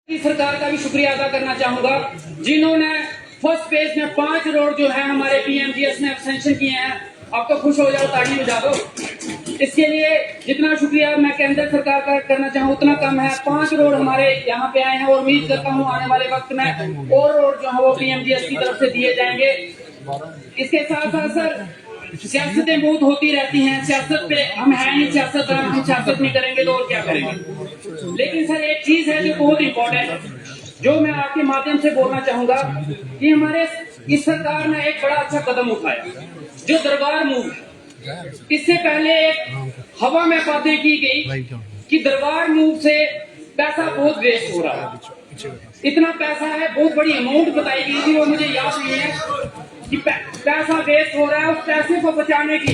सरकार का भी शुक्रिया अदा करना चाहूंगा जिन्होंने फर्स्ट फेज में 5 रोड जो है हमारे पीएमजीएस ने सैंक्शन किए हैं। अब तो खुश हो जाओ, ताली बजा दो। इसके लिए जितना शुक्रिया मैं केंद्र सरकार का करना चाहूँ उतना कम है। 5 रोड हमारे यहाँ पे आए हैं और उम्मीद करता हूँ आने वाले वक्त में और रोड जो है वो पीएमजीएस की तरफ से दिए जाएंगे। इसके साथ साथ सर सियासतें बहुत होती रहती हैं, सियासत पे हम है नहीं सियासत, हम सियासत नहीं करेंगे तो और क्या करेंगे। लेकिन सर एक चीज है जो बहुत इम्पोर्टेंट है, जो मैं आपके माध्यम से बोलना चाहूंगा कि हमारे इस सरकार ने एक बड़ा अच्छा कदम उठाया जो दरबार मूव है। इससे पहले एक हवा में बातें की गई कि दरबार मूव से पैसा बहुत वेस्ट हो रहा है, इतना पैसा है, बहुत बड़ी अमाउंट बताई गई थी, वो मुझे याद नहीं है कि पैसा वेस्ट हो रहा है। उस पैसे को बचाने की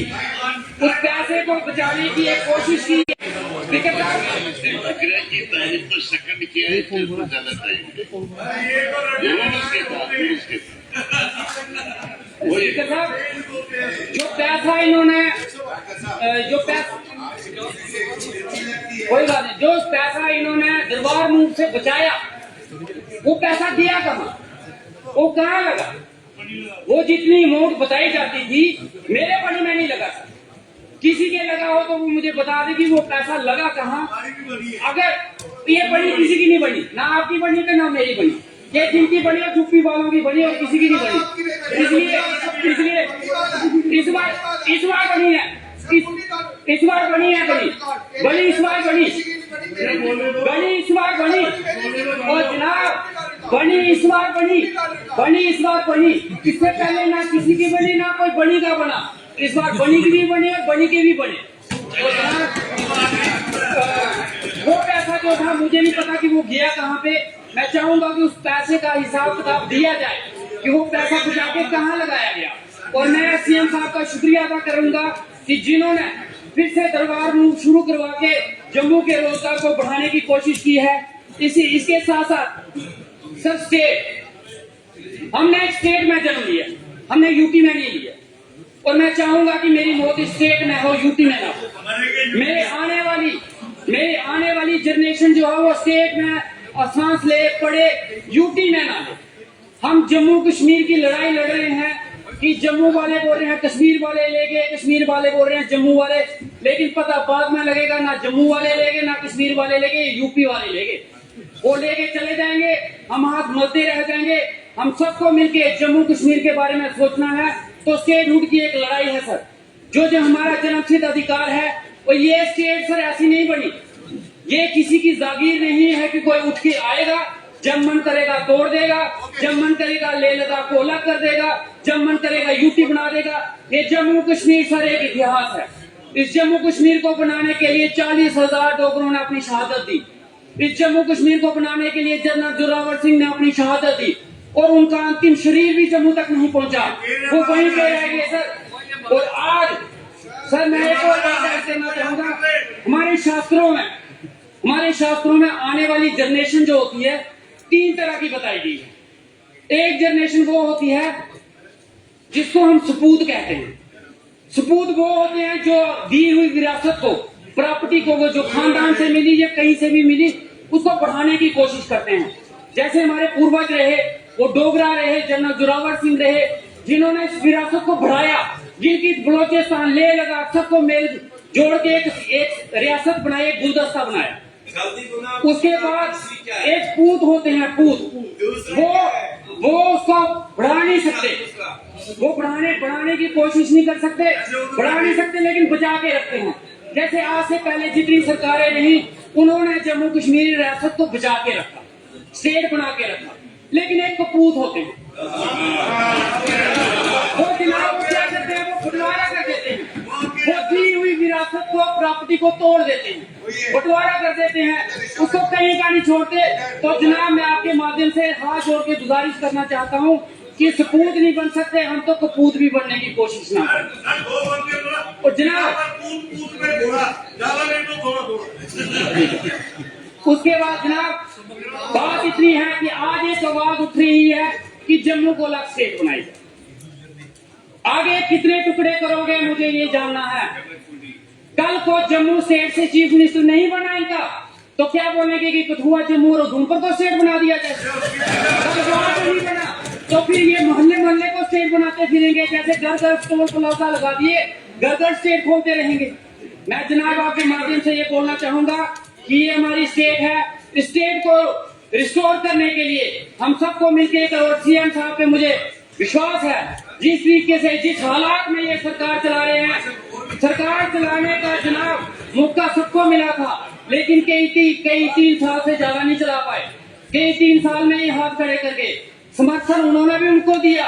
एक कोशिश की। तारीफ को सेकंड किया है, इसको ज्यादा तारीफ जो पैसा इन्होंने कोई बात नहीं, जो पैसा इन्होंने दरबार मूव से बचाया वो पैसा दिया कहाँ, वो कहाँ लगा? वो जितनी अमाउंट बताई जाती थी मेरे बनी में नहीं लगा, किसी के लगा हो तो वो मुझे बता दे कि वो पैसा लगा कहाँ। अगर ये बनी किसी की नहीं बनी, ना आपकी बनी तो ना मेरी बनी, ये जिनकी बनी और चुप्पी वालों की बनी और किसी की नहीं बनी। इसलिए इस बार बनी है, इस बार बनी है, बनी इस बार बनी और जनाब बनी इस बार बनी। इससे पहले ना किसी की बनी ना कोई बनी का बना, इस बार बनी की भी बनी और बनी के भी बने। वो पैसा जो था मुझे नहीं पता कि वो गया कहाँ पे। मैं चाहूंगा कि उस पैसे का हिसाब किताब दिया जाए कि वो पैसा बचा के कहाँ लगाया गया। और मैं सीएम साहब का शुक्रिया अदा करूंगा कि जिन्होंने फिर से दरबार मूव शुरू करवा के जम्मू के रोजगार को बढ़ाने की कोशिश की है। इसके साथ साथ सर हमने एक स्टेट में जन्म लिया, हमने यूपी में नहीं लिया, और मैं चाहूंगा कि मेरी मौत स्टेट में हो, यूपी में ना हो। मेरे आने वाली जनरेशन जो है वो स्टेट में सांस ले पड़े, यूपी में ना ले। हम जम्मू कश्मीर की लड़ाई लड़ रहे हैं कि जम्मू वाले बोल रहे हैं कश्मीर वाले ले गए, कश्मीर वाले बोल रहे हैं जम्मू वाले, लेकिन पता बाद में लगेगा ना जम्मू वाले ले गए ना कश्मीर वाले ले गए, यूपी वाले ले गए। वो लेके चले जाएंगे, हम हाथ मलते रह जाएंगे। हम सबको मिलके जम्मू कश्मीर के बारे में सोचना है। तो स्टेटहुड की एक लड़ाई है सर, जो हमारा जन्मसिद्ध अधिकार है। और ये स्टेट सर ऐसी नहीं बनी, ये किसी की जागीर नहीं है कि कोई उठ के आएगा, जब मन करेगा तोड़ देगा, जब मन करेगा ले लद्दाख को अलग कर देगा, जब मन करेगा यूटी बना देगा। ये जम्मू कश्मीर सर एक इतिहास है। इस जम्मू कश्मीर को बनाने के लिए 40,000 डोगरों ने अपनी शहादत दी। इस जम्मू कश्मीर को बनाने के लिए जनरल जोरावर सिंह ने अपनी शहादत दी, और उनका अंतिम शरीर भी जम्मू तक नहीं पहुंचा, वो वहीं पे रह गए सर। और आज सर मैं एक और बात कहना चाहूंगा, हमारे शास्त्रों में आने वाली जनरेशन जो होती है 3 तरह की बताई गई है। एक जनरेशन वो होती है जिसको हम सपूत कहते हैं। सपूत वो होते हैं जो दी हुई विरासत को, प्रॉपर्टी को, वो जो खानदान से मिली या कहीं से भी मिली, उसको बढ़ाने की कोशिश करते हैं। जैसे हमारे पूर्वज रहे, वो डोगरा रहे, जनरल जोरावर सिंह रहे, जिन्होंने इस विरासत को बढ़ाया, जिनकी बलोचिस्तान ले लगा सबको मेल जोड़ के एक रियासत बनाई, एक गुलदस्ता बनाया। उसके बाद एक पूत होते हैं, पूत वो उसको बढ़ा नहीं सकते, वो बढ़ाने की कोशिश नहीं कर सकते, बढ़ा नहीं सकते, लेकिन बचा के रखते हैं। जैसे आज से पहले जितनी सरकारें रही, उन्होंने जम्मू कश्मीर रियासत को बचा के रखा, स्टेट बना के रखा, लेकिन एक कपूत होते हैं, वो जनाब क्या करते हैं, वो बंटवारा कर देते हैं, वो दी हुई विरासत को, प्रॉपर्टी को तोड़ देते हैं, बंटवारा कर देते हैं, उसको कहीं का नहीं छोड़ते। तो जनाब मैं आपके माध्यम से हाथ जोड़ के गुजारिश करना चाहता हूँ कि सपूत नहीं बन सकते, हम तो कपूत भी बनने की कोशिश ना करें। और जनाब उसके बाद जनाब बात इतनी है कि आज एक आवाज उठ रही है कि जम्मू को अलग स्टेट बनाई जाए। आगे कितने टुकड़े करोगे मुझे ये जानना है। कल को जम्मू स्टेट से चीफ मिनिस्टर नहीं बना इनका, तो क्या बोलेंगे कि कठुआ, जम्मू और उधमपुर को स्टेट बना दिया जाए? नहीं बना तो फिर ये मोहल्ले मोहल्ले को स्टेट बनाते फिरेंगे, जैसे घर घर टोल प्लाजा लगा दिए, घर घर स्टेट खोलते रहेंगे। मैं जनाब आपके माध्यम से ये बोलना चाहूंगा कि ये हमारी स्टेट है, स्टेट को रिस्टोर करने के लिए हम सबको मिलकर, और सीएम साहब पे मुझे विश्वास है, जिस तरीके से जिस हालात में ये सरकार चला रहे हैं, सरकार चलाने का जनाब मौका सबको मिला था, लेकिन कई 3 साल से ज्यादा नहीं चला पाए। कई 3 साल में ये हाथ खड़े करके समर्थन उन्होंने भी उनको दिया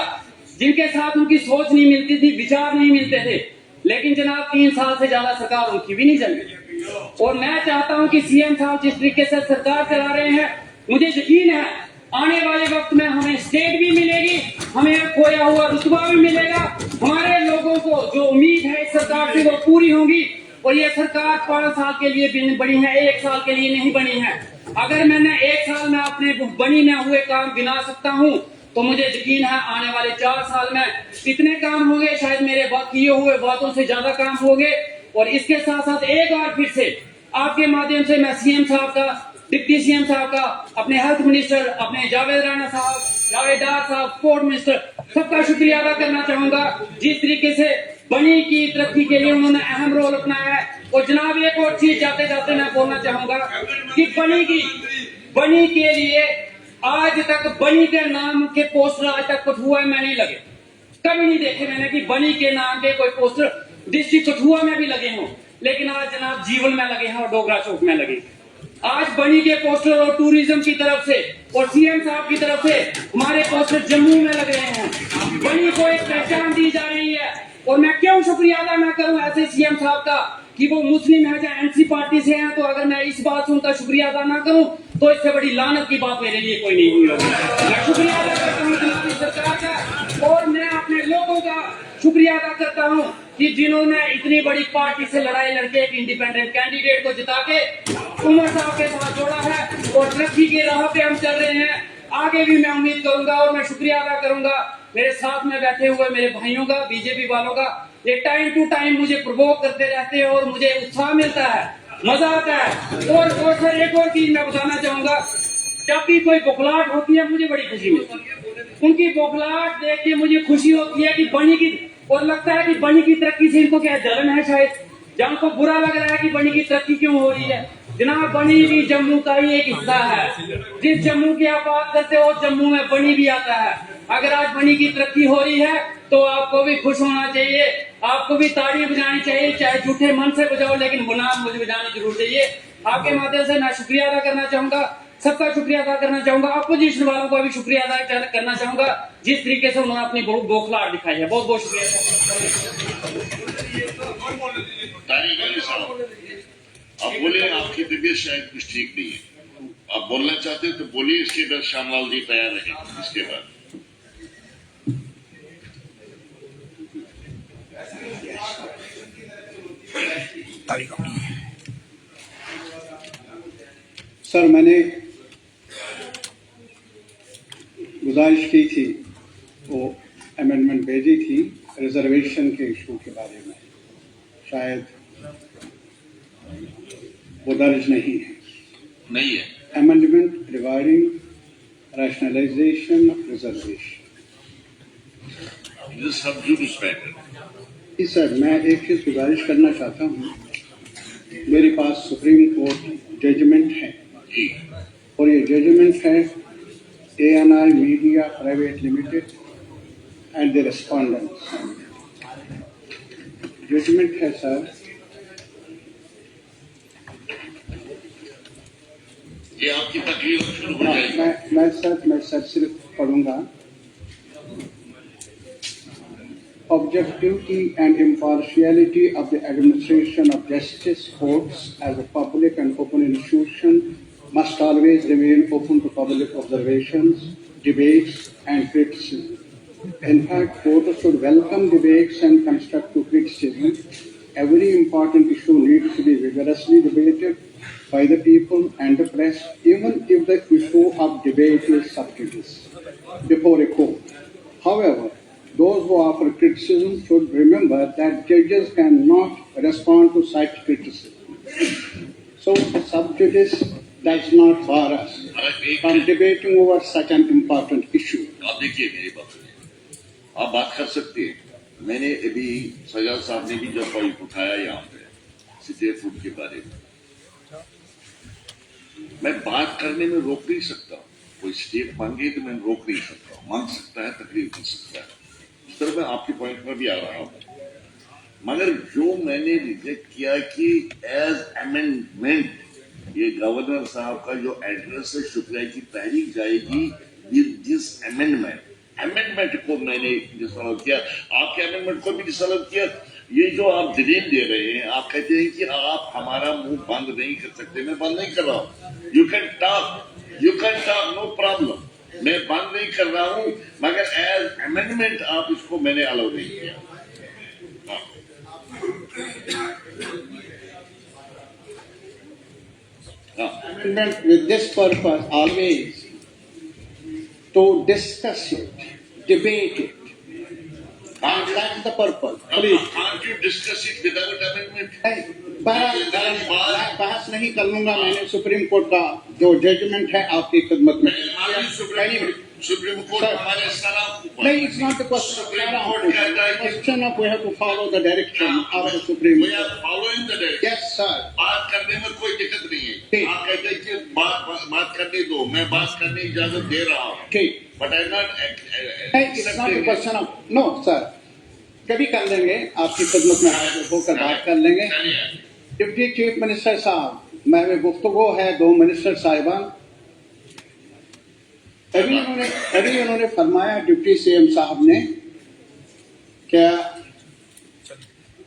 जिनके साथ उनकी सोच नहीं मिलती थी, विचार नहीं मिलते थे, लेकिन जनाब 3 साल से ज्यादा सरकार उनकी भी नहीं चली। और मैं चाहता हूं कि सीएम साहब जिस तरीके से सरकार चला रहे हैं, मुझे यकीन है आने वाले वक्त में हमें स्टेट भी मिलेगी, हमें खोया हुआ रुतबा भी मिलेगा, हमारे लोगों को जो उम्मीद है इस सरकार से वो पूरी होगी। और ये सरकार 5 साल के लिए बनी है, 1 साल के लिए नहीं बनी है। अगर मैंने 1 साल में अपने बनी न हुए काम गिना सकता हूँ, तो मुझे यकीन है आने वाले 4 साल में इतने काम होंगे, शायद मेरे बात किए हुए बातों से ज्यादा काम होंगे। और इसके साथ साथ एक बार फिर से आपके माध्यम से मैं सीएम साहब का, डिप्टी सीएम साहब का, अपने हेल्थ मिनिस्टर, अपने जावेद राणा साहब, जावेद डार साहब, स्पोर्ट मिनिस्टर, सबका शुक्रिया अदा करना चाहूंगा, जिस तरीके से बनी की तरक्की के लिए उन्होंने अहम रोल अपनाया है। और जनाब एक और चीज जाते जाते मैं बोलना चाहूंगा कि बनी के लिए आज तक बनी के नाम के पोस्टर आज तक कठुआ में नहीं लगे, कभी नहीं देखे मैंने कि बनी के नाम के कोई पोस्टर डिस्ट्रिक्ट कठुआ में भी लगे हों। लेकिन आज जनाब जीवन में लगे हैं और डोगरा चौक में लगे। आज बनी के पोस्टर और टूरिज्म की तरफ से और सीएम साहब की तरफ से हमारे पोस्टर जम्मू में लग रहे हैं। बनी को एक पहचान दी जा रही है। और मैं क्यों शुक्रिया अदा ना करूं ऐसे सीएम साहब का कि वो मुस्लिम है, जहाँ एनसी पार्टी से हैं, तो अगर मैं इस बात से उनका शुक्रिया अदा ना करूं तो इससे बड़ी लानत की बात मेरे लिए कोई नहीं हुई होगी। मैं शुक्रिया अदा करता हूँ जनाब सरकार का, और मैं अपने लोगों का शुक्रिया अदा करता हूँ कि जिन्होंने इतनी बड़ी पार्टी से लड़ाई लड़के एक इंडिपेंडेंट कैंडिडेट को जिता के उमर साहब के साथ जोड़ा है और तरक्की के राह पे हम चल रहे हैं। आगे भी मैं उम्मीद करूंगा और मैं शुक्रिया अदा करूंगा मेरे साथ में बैठे हुए मेरे भाइयों का, बीजेपी वालों का। ये टाइम टू टाइम मुझे प्रोवोक करते रहते हैं और मुझे उत्साह मिलता है, मजा आता है। और सर एक और चीज मैं बताना चाहूंगा, जब भी कोई बौखलाहट होती है मुझे बड़ी खुशी मिलती है। उनकी बौखलाहट देख के मुझे खुशी होती है कि बनी की, और लगता है कि बनी की तरक्की से इनको क्या जलन है शायद, जहाँ को बुरा लग रहा है कि बनी की तरक्की क्यों हो रही है। जनाब बनी भी जम्मू का ही एक हिस्सा है। जिस जम्मू की आप बात करते हो जम्मू में बनी भी आता है। अगर आज बनी की तरक्की हो रही है तो आपको भी खुश होना चाहिए, आपको भी ताड़ी बजानी चाहिए, चाहे झूठे मन से बजाओ लेकिन गुनाह मुझे बजानी जरूर चाहिए। आपके माध्यम से मैं शुक्रिया अदा करना चाहूंगा, सबका शुक्रिया अदा करना चाहूंगा, अपोजिशन वालों का भी शुक्रिया अदा करना चाहूंगा जिस तरीके से उन्होंने अपनी बौखलाहट दिखाई है। बहुत बहुत शुक्रिया। अब बोले आपकी तबीयत शायद कुछ ठीक नहीं है, आप बोलना चाहते हैं तो बोलिए, इसके बाद श्यामलाल जी तैयार रहे। इसके बाद सर मैंने गुजारिश की थी, वो अमेंडमेंट भेजी थी रिजर्वेशन के इशू के बारे में, शायद वो दर्ज नहीं है। Amendment regarding rationalization of reservation. जी सर, मैं एक चीज गुजारिश करना चाहता हूँ, मेरे पास सुप्रीम कोर्ट जजमेंट है और ये जजमेंट है ANI media private limited and the respondents. Judgment है सर, ये आपकी तकलीफ शुरू हो जाएगी। मैं सर सिर्फ पढ़ूंगा। Objectivity and impartiality of the administration of justice courts as a public and open institution must always remain open to public observations, debates and criticism. In fact, courts should welcome debates and constructive criticism. Every important issue needs to be vigorously debated by the people and the press, even if the issue of debate is sub judice before a court. However, those who offer criticism should remember that judges cannot respond to such criticism. So, sub judice does not bar us from debating over such an important issue. आप देखिए मेरी बात सुनिए, आप बात कर सकते हैं। मैंने अभी सजाद साहब ने भी जब पॉइंट उठाया यहाँ पे सीधे फूड के बारे में, मैं बात करने में रोक नहीं सकता। कोई स्टेट मांगे तो मैं रोक नहीं सकता, मांग सकता है, तकलीफ कर सकता है। इस तरह मैं आपके पॉइंट पर भी आ रहा हूँ, मगर जो मैंने रिजेक्ट किया कि एज अमेंडमेंट ये गवर्नर साहब का जो एड्रेस है शुक्रिया की तहरीक जाएगी विद दिस अमेंडमेंट को मैंने डिसअलाउ किया। आपके अमेंडमेंट को भी डिसअलाउ किया। ये जो आप दलील दे रहे हैं, आप कहते हैं कि आप हमारा मुंह बंद नहीं कर सकते। मैं बंद नहीं कर रहा हूँ। You can talk no problem. मैं बंद नहीं कर रहा हूँ, मगर एज अमेंडमेंट आप इसको मैंने अलाउ नहीं किया। Amendment with this purpose always to discuss it, debate it. And that's the purpose. Please. Can't you discuss it without amendment? बहस नहीं कर लूंगा। मैंने सुप्रीम कोर्ट का जो जजमेंट है आपकी खिदमत में सुप्रीम कोर्ट हमारे सलाम नहीं, it's not the question. Question of we have to follow the direction of the Supreme We are following the direction. Yes, sir. बात करने में कोई दिक्कत नहीं है। आप कहते हैं कि बात करने दो, मैं बात करने की इजाजत दे रहा हूँ। ठीक। But I'm not. It's not a question of no, sir. कभी कर लेंगे, आपकी खिदमत में हाजिर होकर बात कर लेंगे। डिप्टी चीफ मिनिस्टर साहब, मैं गुफ्तगू है दो मिनिस्टर साहिबान। अभी उन्होंने फरमाया डिप्टी सीएम साहब ने, क्या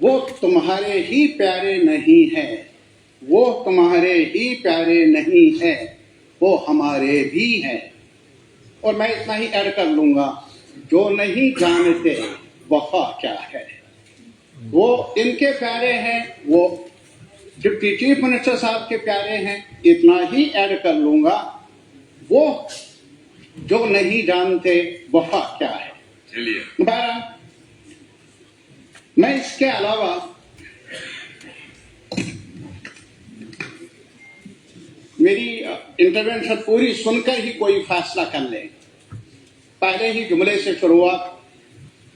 वो तुम्हारे ही प्यारे नहीं है, वो तुम्हारे ही प्यारे नहीं है, वो हमारे भी हैं। और मैं इतना ही ऐड कर लूंगा, जो नहीं जानते वफा क्या है, वो इनके प्यारे हैं, वो डिप्टी चीफ मिनिस्टर साहब के प्यारे हैं। इतना ही ऐड कर लूंगा, वो जो नहीं जानते वफा क्या है। चलिए, मैं इसके अलावा मेरी इंटरवेंशन पूरी सुनकर ही कोई फैसला कर ले। पहले ही जुमले से शुरुआत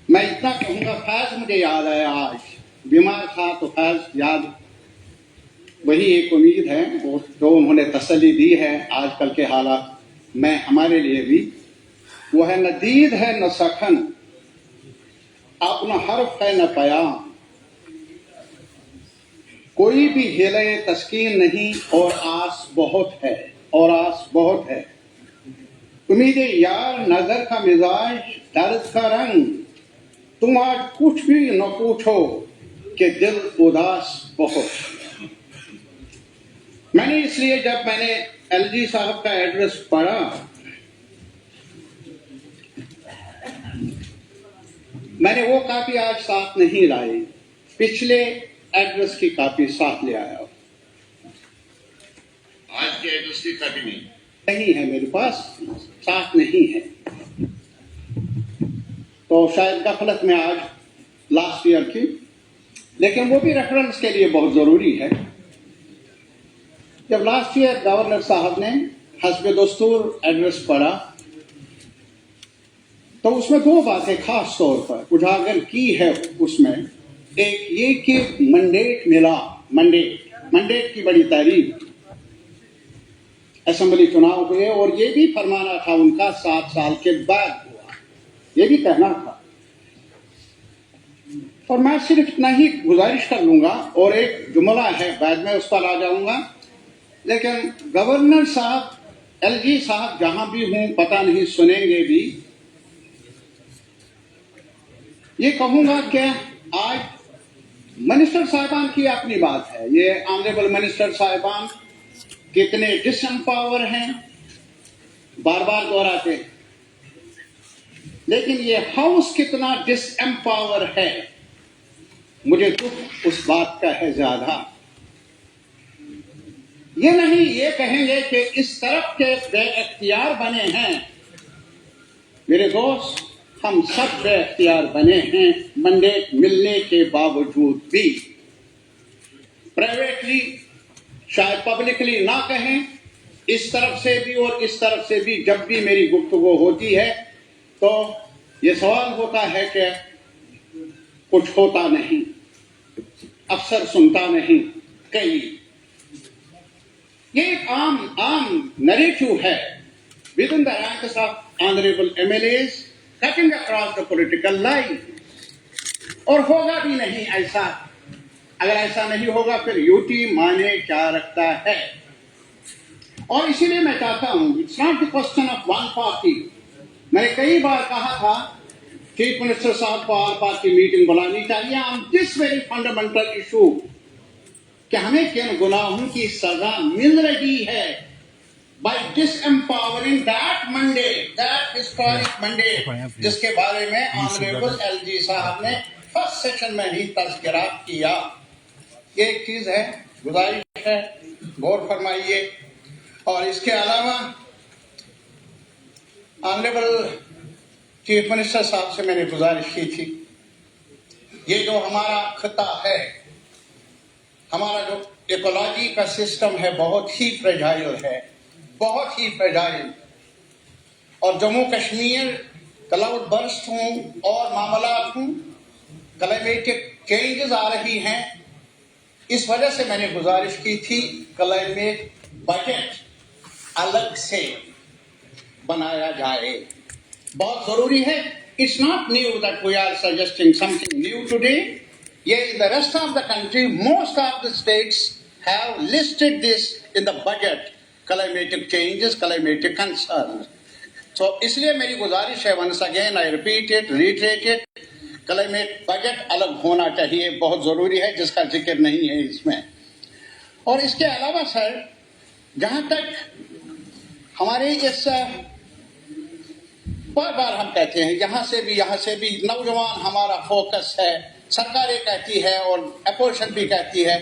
मैं इतना कहूंगा, फैज मुझे याद आया। आज बीमार था तो फैज याद, वही एक उम्मीद है वो जो उन्होंने तसल्ली दी है आजकल के हालात में हमारे लिए भी। वो है न दीद है न सखन, अपना हर्फ है न पयाम, कोई भी हिले तस्कीन नहीं, और आस बहुत है, और आस बहुत है। उम्मीदे यार नजर का मिजाज दर्द का रंग, तुम आज कुछ भी न पूछो कि दिल उदास बहुत। मैंने इसलिए जब मैंने एलजी साहब का एड्रेस पढ़ा, मैंने वो कॉपी आज साथ नहीं लाई, पिछले एड्रेस की कॉपी साथ ले आया। आज के एड्रेस की कॉपी नहीं है मेरे पास, साथ नहीं है। तो शायद गफलत में आज लास्ट ईयर की, लेकिन वो भी रेफरेंस के लिए बहुत जरूरी है। जब लास्ट ईयर गवर्नर साहब ने हस्बे दस्तूर एड्रेस पढ़ा, तो उसमें दो बातें खास तौर पर उजागर की है। उसमें एक ये कि मंडेट मिला, मंडेट की बड़ी तारीफ, असेंबली चुनाव हुए, और ये भी फरमाना था उनका 7 साल के बाद हुआ, ये भी कहना था। और मैं सिर्फ इतना ही गुजारिश कर लूंगा, और एक जुमला है बाद में उस पर आ जाऊंगा। लेकिन गवर्नर साहब, एलजी साहब जहां भी हूं, पता नहीं सुनेंगे भी, ये कहूंगा कि आज मिनिस्टर साहिबान की अपनी बात है। ये ऑनरेबल मिनिस्टर साहिबान कितने डिसएम्पावर हैं, बार बार दोहराते, लेकिन ये हाउस कितना डिसएम्पावर है, मुझे दुख उस बात का है ज्यादा। ये नहीं ये कहेंगे कि इस तरफ के बेअख्तियार बने हैं। मेरे दोस्त, हम सब बेअख्तियार बने हैं मंडेट मिलने के बावजूद भी। प्राइवेटली शायद पब्लिकली ना कहें, इस तरफ से भी और इस तरफ से भी जब भी मेरी गुफ्तगू होती है तो ये सवाल होता है कि कुछ होता नहीं, अफसर सुनता नहीं, कहीं ये एक आम नरेटिव है with in the ranks of honourable MLAs cutting across the political line, और होगा भी नहीं ऐसा। अगर ऐसा नहीं होगा फिर यूटी माने क्या रखता है। और इसीलिए मैं चाहता हूं, it's not the question of one party. मैंने कई बार कहा था चीफ मिनिस्टर साहब को ऑल पार्टी मीटिंग बुलानी चाहिए on this very fundamental issue कि हमें किन गुनाहों की सजा मिल रही है by disempowering that mandate, that historic mandate, जिसके बारे में ऑनरेबल LG साहब ने फर्स्ट सेशन में ही तज़किरा किया। ये एक चीज है, गुजारिश है, गौर फरमाइए। और इसके अलावा ऑनरेबल चीफ मिनिस्टर साहब से मैंने गुजारिश की थी, ये जो हमारा खिता है, हमारा जो इकोलॉजी का सिस्टम है बहुत ही फ्रेजाइल है, बहुत ही फ्रेजाइल। और जम्मू कश्मीर क्लाउड बर्स्ट हूं और मामलात हूं, क्लाइमेटिक चेंजेस आ रही हैं, इस वजह से मैंने गुजारिश की थी क्लाइमेट बजट अलग से बनाया जाए, बहुत जरूरी है। It's not new that we are suggesting something new today. ये in the rest of the country most of the states have listed this in the budget, climatic changes, climatic concern. तो इसलिए मेरी गुजारिश है, once again I repeat it, retreat it, climate budget अलग होना चाहिए, बहुत जरूरी है, जिसका जिक्र नहीं है इसमें। और इसके अलावा सर, जहां तक हमारे इस बार बार हम कहते हैं यहाँ से भी नौजवान हमारा फोकस है, सरकारें कहती है और अपोजिशन भी कहती है,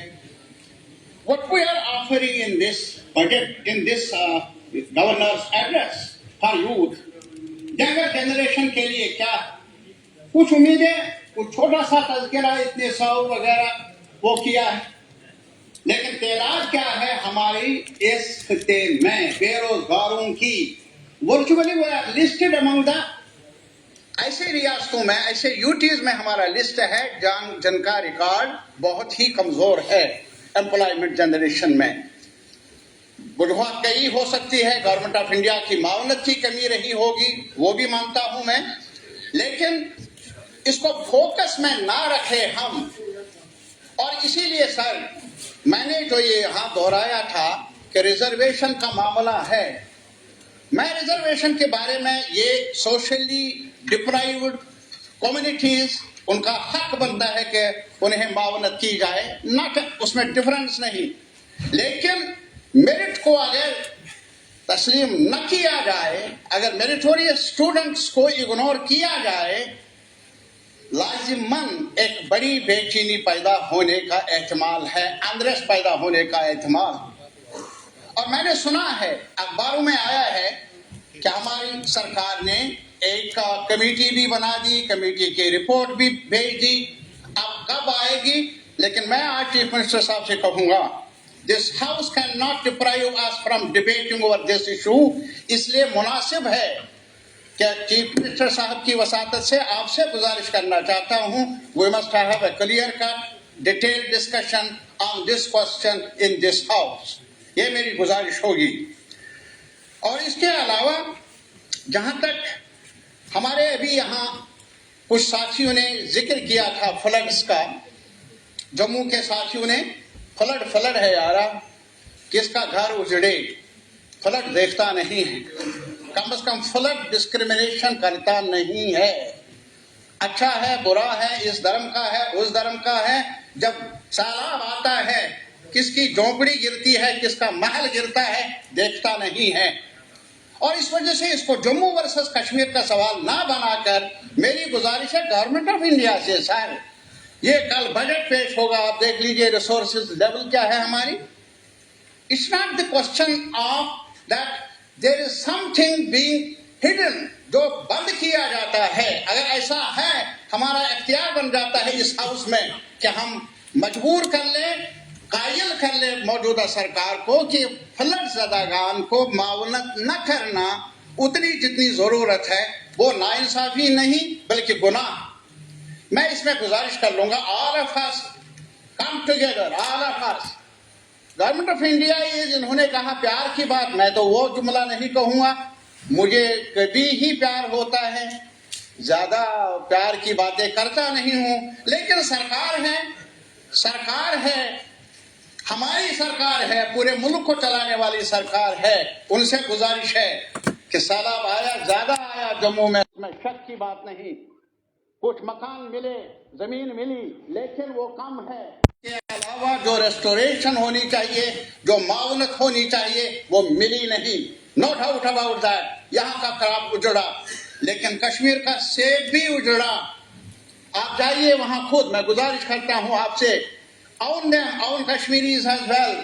what we are offering in this budget, in this governor's address for youth, younger generation के लिए क्या कुछ उम्मीदें, कुछ छोटा सा तज़किरा, इतने 100 वगैरह वो किया है, लेकिन तेराज क्या है हमारी इस खिते में बेरोजगारों की। वर्चुअली वो लिस्टेड अमंग द, ऐसे रियासतों में, ऐसे यूटीज में हमारा लिस्ट है जिनका रिकॉर्ड बहुत ही कमजोर है एम्प्लॉयमेंट जनरेशन में। वजूहत कई हो सकती है, गवर्नमेंट ऑफ इंडिया की मावनत की कमी रही होगी, वो भी मानता हूं मैं, लेकिन इसको फोकस में ना रखे हम। और इसीलिए सर मैंने जो ये यहां दोहराया था कि रिजर्वेशन का मामला है, मैं रिजर्वेशन के बारे में, ये सोशली डिप्राइव्ड कम्युनिटीज, उनका हक बनता है कि उन्हें मावनत की जाए, ना कि उसमें डिफरेंस नहीं, लेकिन मेरिट को अगर तस्लीम न किया जाए, अगर मेरिटोरियस स्टूडेंट्स को इग्नोर किया जाए, लाजिमन एक बड़ी बेचैनी पैदा होने का एहतमाल है, अनरेस्ट पैदा होने का एहतमाल। और मैंने सुना है, अखबारों में आया है कि हमारी सरकार ने एक कमेटी भी बना दी, कमेटी की रिपोर्ट भी भेज दी, अब कब आएगी। लेकिन मैं आज चीफ मिनिस्टर साहब से कहूंगा, this house can not deprive us from debating over this issue. इसलिए मुनासिब है कि चीफ मिनिस्टर साहब की वसातत से आपसे गुजारिश करना चाहता हूं, we must have a clear cut detailed discussion on this question in this house, ये मेरी गुजारिश होगी। और इसके अलावा जहां तक हमारे अभी यहाँ कुछ साथियों ने जिक्र किया था फ्लड्स का, जम्मू के साथियों ने, फ्लड है यारा, किसका घर उजड़े, फ्लड देखता नहीं है, कम से कम फ्लड डिस्क्रिमिनेशन करता नहीं है, अच्छा है बुरा है, इस धर्म का है उस धर्म का है, जब सैलाब आता है किसकी झोंपड़ी गिरती है, किसका महल गिरता है, देखता नहीं है। और इस वजह से इसको जम्मू वर्सेस कश्मीर का सवाल ना बनाकर मेरी गुजारिश है गवर्नमेंट ऑफ इंडिया से, सर ये कल बजट पेश होगा, आप देख लीजिए रिसोर्सेज लेवल क्या है हमारी। It's not the question of that there is something being hidden, जो बंद किया जाता है, अगर ऐसा है हमारा इख्तियार बन जाता है इस हाउस में कि हम मजबूर कर लें कायल कर ले मौजूदा सरकार को कि फ्लड ज़दागान को मावनत न करना उतनी जितनी जरूरत है, वो नाइंसाफी नहीं बल्कि गुनाह। मैं इसमें गुजारिश कर लूंगा, all of us come together, all of us. Government of India is, इन्होंने कहा प्यार की बात, मैं तो वो जुमला नहीं कहूंगा, मुझे कभी ही प्यार होता है, ज्यादा प्यार की बातें करता नहीं हूं, लेकिन सरकार है, हमारी सरकार है, पूरे मुल्क को चलाने वाली सरकार है, उनसे गुजारिश है कि सैलाब आया, ज्यादा आया जम्मू में, शक की बात नहीं, कुछ मकान मिले, जमीन मिली, लेकिन वो कम है। के अलावा जो रेस्टोरेशन होनी चाहिए, जो मावनत होनी चाहिए, वो मिली नहीं। No doubt about that. यहाँ का खराब उजड़ा, लेकिन कश्मीर का सेब भी उजड़ा। आप जाइए वहां खुद, मैं गुजारिश करता हूं आपसे, own them, own Kashmiris as well.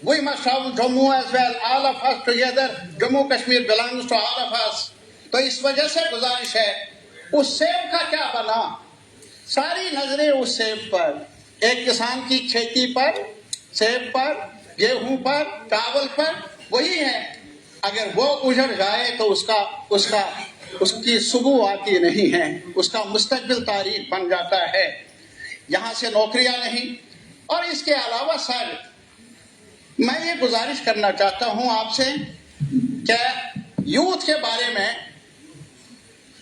We must own Jammu as well. All of us together. Jammu Kashmir belongs to all of us. तो इस वजह से गुजारिश है, उस सेब का क्या बना? सारी नजरें उस सेब पर, एक किसान की खेती पर, सेब पर, गेहूं पर, चावल पर, वही है। अगर वो उजड़ जाए तो उसकी सुबह आती नहीं है, उसका मुस्तकबिल तारीख बन जाता है। यहाँ से नौकरियां नहीं। और इसके अलावा सर, मैं ये गुजारिश करना चाहता हूं आपसे, क्या यूथ के बारे में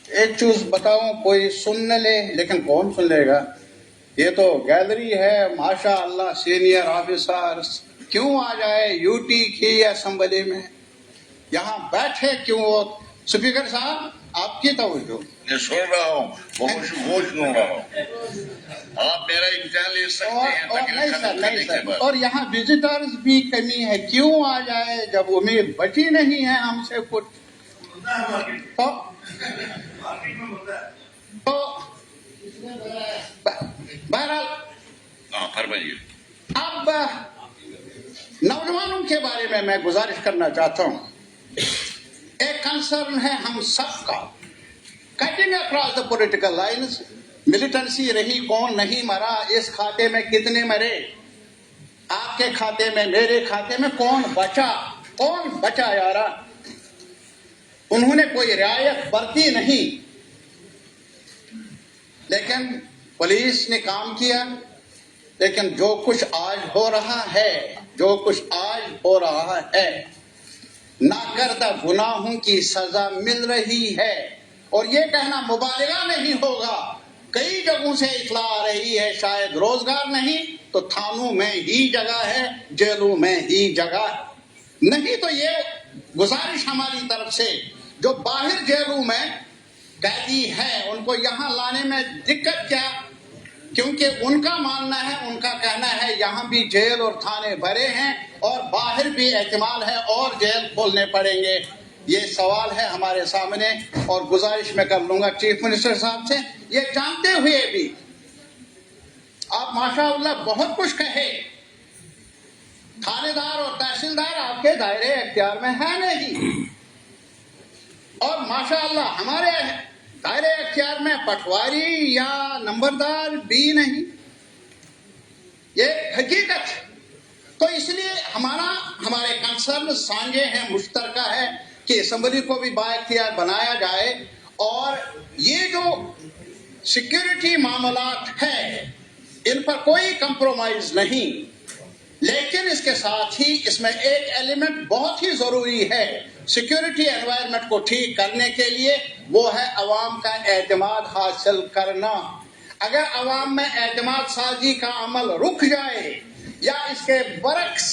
एक चीज बताऊं, कोई सुन ले, लेकिन कौन सुन लेगा? ये तो गैलरी है, माशा अल्लाह, सीनियर ऑफिसर्स क्यों आ जाए यूटी की असेंबली में, यहाँ बैठे क्यों? वो स्पीकर साहब, आपकी तवज्जो। मैं सुन रहा हूँ, बहुत सुन रहा हूँ। आप मेरा इम्तिहान ले सकते हैं नहीं सर, और यहाँ विजिटर्स भी कमी है, क्यों आ जाए जब उम्मीद बची नहीं है हमसे कुछ। तो बहरहाल, फरमाइए। अब नौजवानों के बारे में मैं गुजारिश करना चाहता हूँ। एक कंसर्न है हम सबका, cutting across the political lines. Militancy रही, कौन नहीं मरा, इस खाते में कितने मरे, आपके खाते में, मेरे खाते में कौन बचा यारा? उन्होंने कोई रियायत बरती नहीं, लेकिन पुलिस ने काम किया। लेकिन जो कुछ आज हो रहा है, नाकर्दा गुनाहों की सजा मिल रही है। और ये कहना मुबालिगा नहीं होगा, कई जगहों से इत्तला आ रही है, शायद रोजगार नहीं तो थानों में ही जगह है, जेलों में ही जगह नहीं। तो ये गुजारिश हमारी तरफ से, जो बाहर जेलों में कैदी है, उनको यहाँ लाने में दिक्कत क्या? क्योंकि उनका मानना है, उनका कहना है, यहाँ भी जेल और थाने भरे हैं और बाहर भी एहतिमाल है और जेल खोलने पड़ेंगे। ये सवाल है हमारे सामने, और गुजारिश मैं कर लूंगा चीफ मिनिस्टर साहब से, ये जानते हुए भी आप माशाअल्लाह बहुत कुछ कहे, थानेदार और तहसीलदार आपके दायरे इख्तियार में है नहीं, और माशाअल्लाह हमारे दायरे इख्तियार में पटवारी या नंबरदार भी नहीं, ये हकीकत है। तो इसलिए हमारे कंसर्न साझे हैं, मुश्तरका है कि असेंबली को भी बाइख्तियार बनाया जाए, और ये जो सिक्योरिटी मामलात है, इन पर कोई कंप्रोमाइज नहीं। लेकिन इसके साथ ही इसमें एक एलिमेंट बहुत ही जरूरी है सिक्योरिटी एनवायरनमेंट को ठीक करने के लिए, वो है अवाम का एतमाद हासिल करना। अगर अवाम में एतमाद साजी का अमल रुक जाए या इसके बरक्स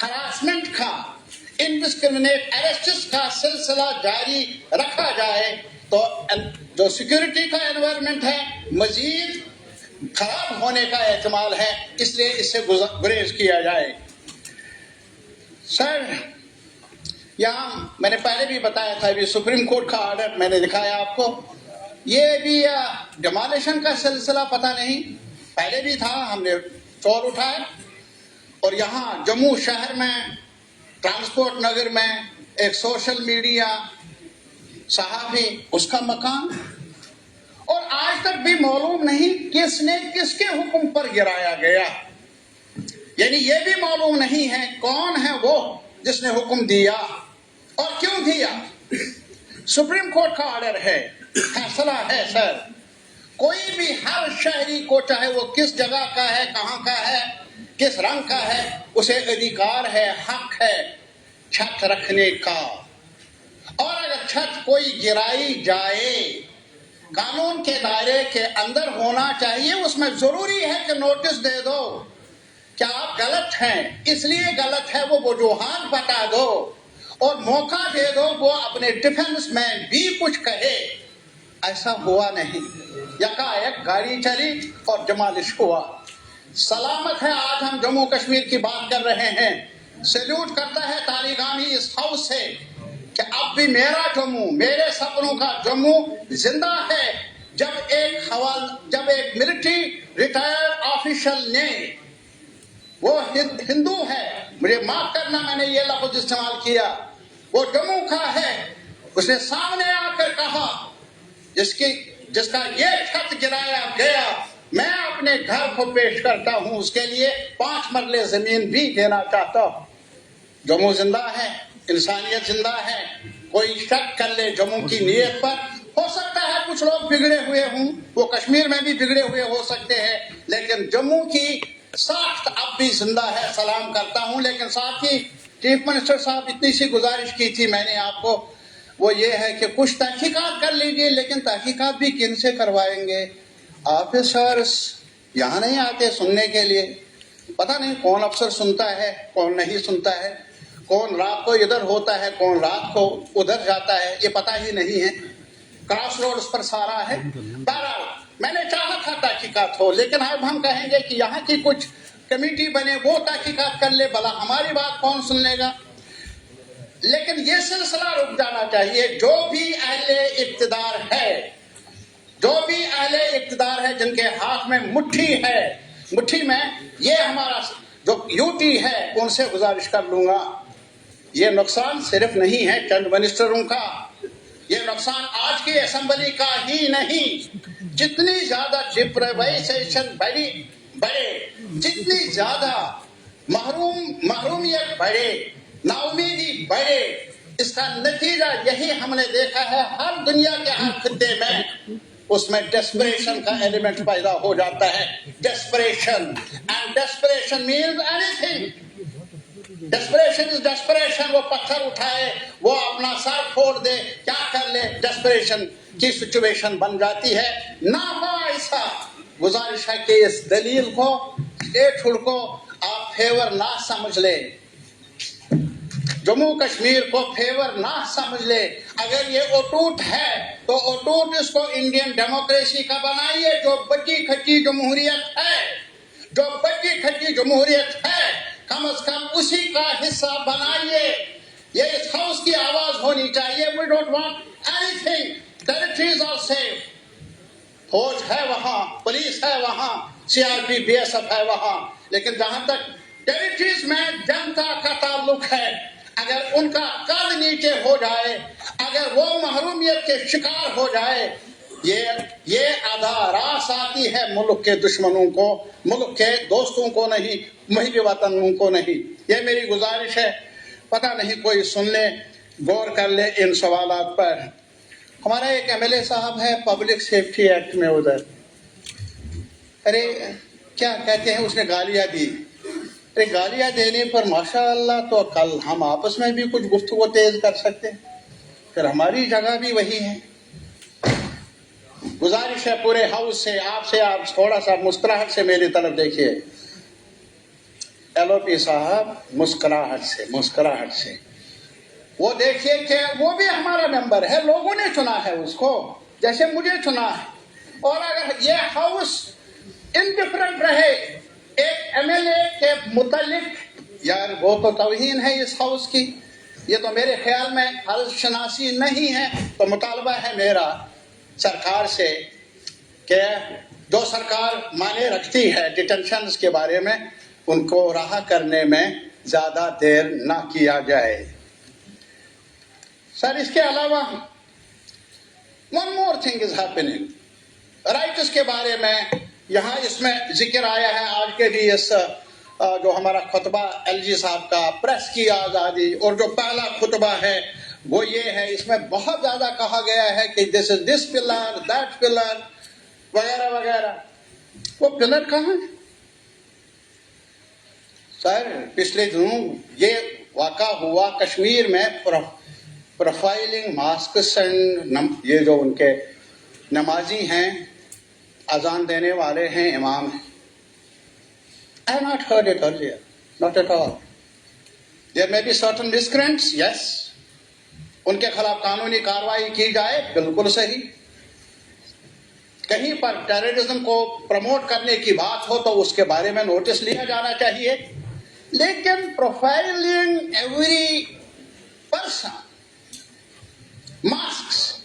हरासमेंट का, इनडिस्क्रिमिनेट अरेस्ट्स का सिलसिला जारी रखा जाए, तो जो सिक्योरिटी का एनवायरनमेंट है मजीद खराब होने का एहतमाल है, इसलिए इससे गुरेज किया जाए। सर, यहाँ मैंने पहले भी बताया था, अभी सुप्रीम कोर्ट का ऑर्डर मैंने दिखाया आपको, ये भी डिमोलिशन का सिलसिला पता नहीं, पहले भी था, हमने चोर उठाया। और यहाँ जम्मू शहर में, ट्रांसपोर्ट नगर में एक सोशल मीडिया सहाफी, उसका मकान, और आज तक भी मालूम नहीं किसने किसके हुक्म पर गिराया गया। यानी ये भी मालूम नहीं है कौन है वो जिसने हुक्म दिया और क्यों दिया। सुप्रीम कोर्ट का ऑर्डर है, फैसला है सर। कोई भी हर शहरी को, चाहे वो किस जगह का है, कहाँ का है, किस रंग का है, उसे अधिकार है, हक है छत रखने का। और अगर छत कोई गिराई जाए, कानून के दायरे के अंदर होना चाहिए। उसमें जरूरी है कि नोटिस दे दो कि आप गलत हैं, इसलिए गलत है, वो वजूहात बता दो और मौका दे दो वो अपने डिफेंस में भी कुछ कहे। ऐसा हुआ नहीं, यकायक गाड़ी चली और जमालिश हुआ। सलामत है आज हम जम्मू कश्मीर की बात कर रहे हैं। सैल्यूट करता है तालिगामी इस हाउस से कि अब भी मेरा जम्मू, मेरे सपनों का जम्मू जिंदा है। जब एक मिलिट्री रिटायर्ड ऑफिशियल ने, वो हिंदू है, मुझे माफ करना मैंने ये लफ्ज इस्तेमाल किया, वो जम्मू का है, उसने सामने आकर कहा जिसका ये छत गिराया गया, मैं अपने घर को पेश करता हूं, उसके लिए 5 मरले जमीन भी देना चाहता हूं। जम्मू जिंदा है, इंसानियत जिंदा है। कोई शक कर ले जम्मू की नीयत पर, हो सकता है कुछ लोग बिगड़े हुए हों, वो कश्मीर में भी बिगड़े हुए हो सकते हैं, लेकिन जम्मू की साख्त अब भी जिंदा है। सलाम करता हूं। लेकिन साथ ही चीफ मिनिस्टर साहब, इतनी सी गुजारिश की थी मैंने आपको, वो ये है कि कुछ तहकीकात कर लीजिए। लेकिन तहकीकात भी किन से करवाएंगे? ऑफिसर्स यहाँ नहीं आते सुनने के लिए। पता नहीं कौन अफसर सुनता है, कौन नहीं सुनता है, कौन रात को इधर होता है, कौन रात को उधर जाता है, ये पता ही नहीं है। क्रॉस रोड्स पर सारा है। बहरहाल मैंने चाहा था तहकीकात हो, लेकिन अब हम कहेंगे कि यहाँ की कुछ कमेटी बने, वो तहकीकात कर ले, भला हमारी बात कौन सुन लेगा। लेकिन ये सिलसिला रुक जाना चाहिए। जो भी अहले इक़्तिदार है, जिनके हाथ में मुट्ठी में ये हमारा जो यूटी है, उनसे गुजारिश कर लूंगा, ये नुकसान सिर्फ नहीं है चंद मिनिस्टरों का, ये नुकसान आज की असेंबली का ही नहीं। जितनी ज्यादा डिप्राइवेशन बढ़े, जितनी ज्यादा महरूमियत बढ़े, नाउमीदी बढ़े, इसका नतीजा यही हमने देखा है हर दुनिया के हर खित्ते में। उसमें डेस्परेशन का एलिमेंट पैदा हो जाता है। Desperation, and desperation means anything. Desperation is desperation. वो पत्थर उठाए, वो अपना सर फोड़ दे, क्या कर ले, डेस्परेशन की सिचुएशन बन जाती है। ना हो ऐसा। गुजारिश है कि इस दलील को, एक छुड़ को आप फेवर ना समझ ले, जम्मू कश्मीर को फेवर ना समझ ले। अगर ये अटूट है तो अटूट इसको इंडियन डेमोक्रेसी का बनाइए। जो बची खची जमहूरियत है, कम से कम उसी का हिस्सा बनाइए। ये इस हाउस की आवाज होनी चाहिए। We don't want anything. Territories are safe. फौज है वहां, पुलिस है वहां, सीआरपी बीएसएफ है वहां, लेकिन जहां तक टेरिटरीज में जनता का ताल्लुक है, अगर उनका कद नीचे हो जाए, अगर वो महरूमियत के शिकार हो जाए, ये आधा रास आती है मुल्क के दुश्मनों को, मुल्क के दोस्तों को नहीं, महबी वतनों को नहीं। ये मेरी गुजारिश है। पता नहीं कोई सुन ले, गौर कर ले इन सवालात पर। हमारा एक एमएलए साहब है पब्लिक सेफ्टी एक्ट में, उधर अरे क्या कहते हैं, उसने गालियां दी। अरे गालियां देने पर माशाअल्लाह, तो कल हम आपस में भी कुछ गुफ्तगू तेज कर सकते हैं। फिर हमारी जगह भी वही है। गुजारिश है पूरे हाउस से, आपसे, आप थोड़ा सा मुस्कुराहट से मेरी तरफ देखिए। एलओपी साहब मुस्कुराहट से वो देखिए कि वो भी हमारा मेंबर है, लोगों ने चुना है उसको, जैसे मुझे चुना है। और अगर ये हाउस इनडिफरेंट रहे एक एमएलए के मुतालिक, यार वो तो तौहीन है इस हाउस की। ये तो मेरे ख्याल में फर्जशनासी नहीं है। तो मुतालबा है मेरा सरकार से कि जो सरकार माने रखती है डिटेंशंस के बारे में, उनको राह करने में ज्यादा देर ना किया जाए। सर, इसके अलावा one more thing is happening. Rights के बारे में यहाँ इसमें जिक्र आया है आज के भी इस जो हमारा खुतबा एलजी साहब का, प्रेस की आज़ादी, और जो पहला खुतबा है वो ये है, इसमें बहुत ज़्यादा कहा गया है कि दिस पिलर, दैट पिलर, वगैरह वगैरह। वो पिलर कहाँ है सर? पिछले दिनों ये वाक़ा हुआ कश्मीर में, प्रोफाइलिंग मास्क्स एंड ये जो उनके नमाजी हैं, अजान देने वाले हैं, इमाम हैं। I have not heard it earlier, not at all. There may be certain miscreants, yes. उनके खिलाफ कानूनी कार्रवाई की जाए, बिल्कुल सही। कहीं पर टेररिज्म को प्रमोट करने की बात हो तो उसके बारे में नोटिस लिया जाना चाहिए, लेकिन profiling every person, mosques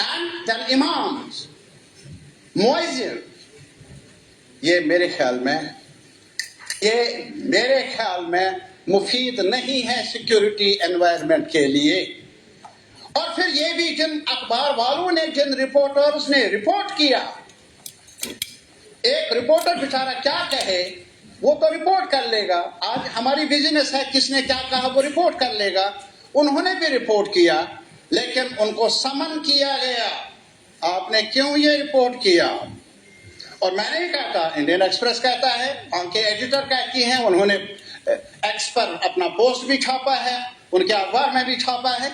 and their imams, मुअज्जिन, ये मेरे ख्याल में मुफीद नहीं है सिक्योरिटी एनवायरनमेंट के लिए। और फिर ये भी जिन अखबार वालों ने, जिन रिपोर्टर्स ने रिपोर्ट किया, एक रिपोर्टर बेचारा क्या कहे, वो तो रिपोर्ट कर लेगा। आज हमारी बिजनेस है, किसने क्या कहा वो रिपोर्ट कर लेगा। उन्होंने भी रिपोर्ट किया, लेकिन उनको समन किया गया, आपने क्यों ये रिपोर्ट किया? और मैं नहीं कहता, इंडियन एक्सप्रेस कहता है, उनके एडिटर कहती हैं, उन्होंने एक्स पर अपना पोस्ट भी छापा है, उनके अखबार में भी छापा है।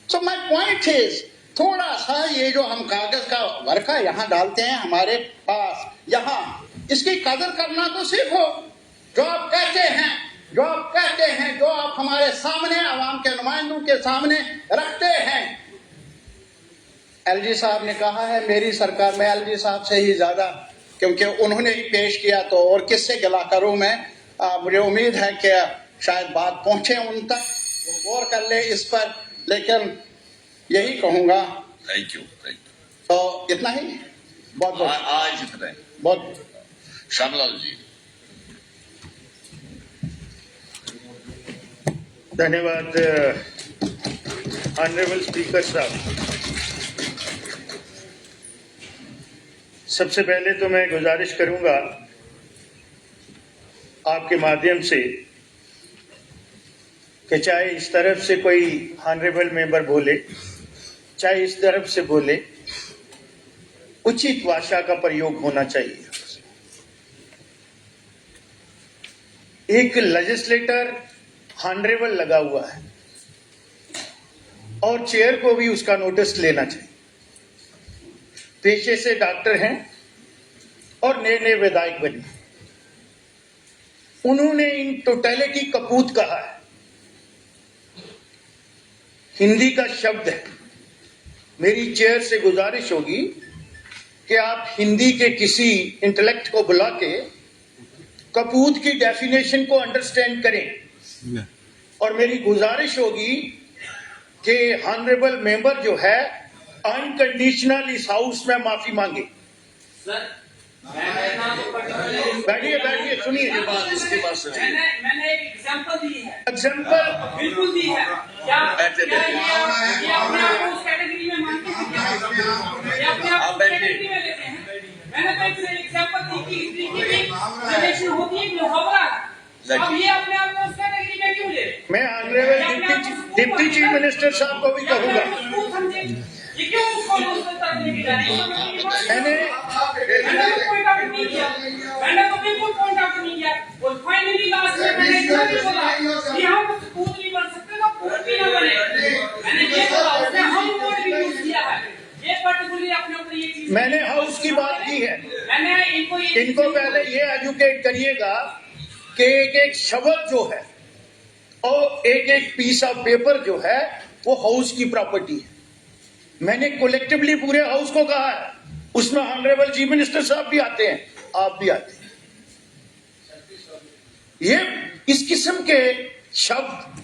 सो माय पॉइंट इज, थोड़ा सा ये जो हम कागज का वर्का यहाँ डालते हैं हमारे पास, यहाँ इसकी कदर करना तो सीखो। जो आप कहते हैं, जो आप हमारे सामने, आवाम के नुमाइंदों के सामने रखते हैं। एलजी साहब ने कहा है मेरी सरकार में एलजी साहब से ही ज्यादा, क्योंकि उन्होंने ही पेश किया, तो और किससे गिला करूं मैं। मुझे उम्मीद है कि शायद बात पहुंचे उन तक, वो गौर कर ले इस पर। लेकिन यही कहूंगा, थैंक यू। तो इतना ही, बहुत आज इतना ही। बहुत। श्यामलाल जी। धन्यवाद ऑनरेबल स्पीकर साहब। सबसे पहले तो मैं गुजारिश करूंगा आपके माध्यम से कि चाहे इस तरफ से कोई ऑनरेबल मेंबर बोले, चाहे इस तरफ से बोले, उचित भाषा का प्रयोग होना चाहिए। एक लेजिस्लेटर ऑनरेबल लगा हुआ है और चेयर को भी उसका नोटिस लेना चाहिए। पेशे से डॉक्टर हैं और नए नए विधायक बने, उन्होंने इन टोटलिटी कपूत कहा है। हिंदी का शब्द है। मेरी चेयर से गुजारिश होगी कि आप हिंदी के किसी इंटेलेक्ट को बुला के कपूत की डेफिनेशन को अंडरस्टैंड करें। और मेरी गुजारिश होगी कि ऑनरेबल मेंबर जो है अनकंडीशनल इस हाउस में माफी मांगे। बैठिए सुनिए। मैंने एक एग्जांपल दी है। एग्जांपल बिल्कुल दी है। क्या ये अपने आप को उस कैटेगरी में मानते हैं क्या? ये अपने आप को उस कैटेगरी में लेते हैं? मैंने तो एक एग्जांपल दी कि हिस्ट्री की भी रिलेशन होती है, मुहावरा। अब ये अपने आप को उस कैटेगरी में क्यों ले? मैं ऑनरेबल डिप्टी चीफ मिनिस्टर साहब को भी कहूंगा। ये क्यों उसको नहीं जा रही? मैंने तो पॉइंट आउट नहीं किया। मैंने तो बिल्कुल पॉइंट आउट नहीं किया। और फाइनली लास्ट में मैंने इतना भी बोला कि हम कूद नहीं बन सकते तो कूद भी ना बने। मैंने ये बोला, उसने हम वर्ड भी यूज किया है। ये पर्टिकुलरली अपने ऊपर ये चीज मैंने हाउस की बात की है। मैंने इनको पहले ये एजुकेट करिएगा कि एक एक शब्द जो है और एक एक पीस ऑफ पेपर जो है वो हाउस की प्रॉपर्टी है। मैंने कोलेक्टिवली पूरे हाउस को कहा है, उसमें ऑनरेबल चीफ मिनिस्टर साहब भी आते हैं, आप भी आते हैं। ये इस किस्म के शब्द,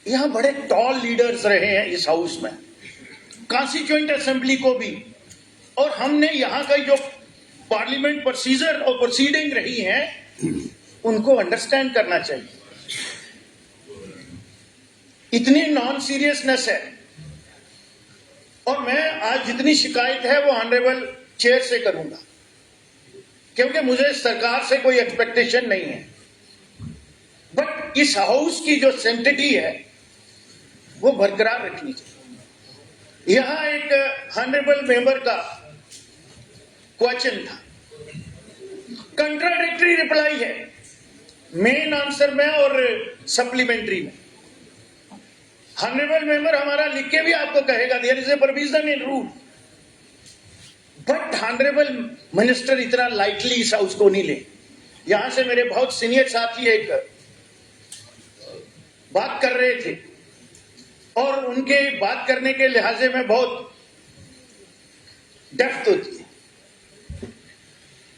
यहां बड़े टॉल लीडर्स रहे हैं इस हाउस में, कॉन्स्टिट्यूएंट असेंबली को भी, और हमने यहां का जो पार्लियामेंट प्रोसीजर और प्रोसीडिंग रही हैं उनको अंडरस्टैंड करना चाहिए। इतनी नॉन सीरियसनेस है। और मैं आज जितनी शिकायत है वो ऑनरेबल चेयर से करूंगा। क्योंकि मुझे सरकार से कोई एक्सपेक्टेशन नहीं है, बट इस हाउस की जो सेंटिटी है वो बरकरार रखनी चाहिए। यहां एक हॉनरेबल मेंबर का क्वेश्चन था, कंट्राडिक्टरी रिप्लाई है मेन आंसर में और सप्लीमेंट्री में। हॉनरेबल मेंबर हमारा लिख के भी आपको कहेगा there is a provision in rule, but honourable minister इतना लाइटली इस हाउस को नहीं ले। यहां से मेरे बहुत सीनियर साथी एक बात कर रहे थे और उनके बात करने के लिहाजे में बहुत डेप्थ होती है।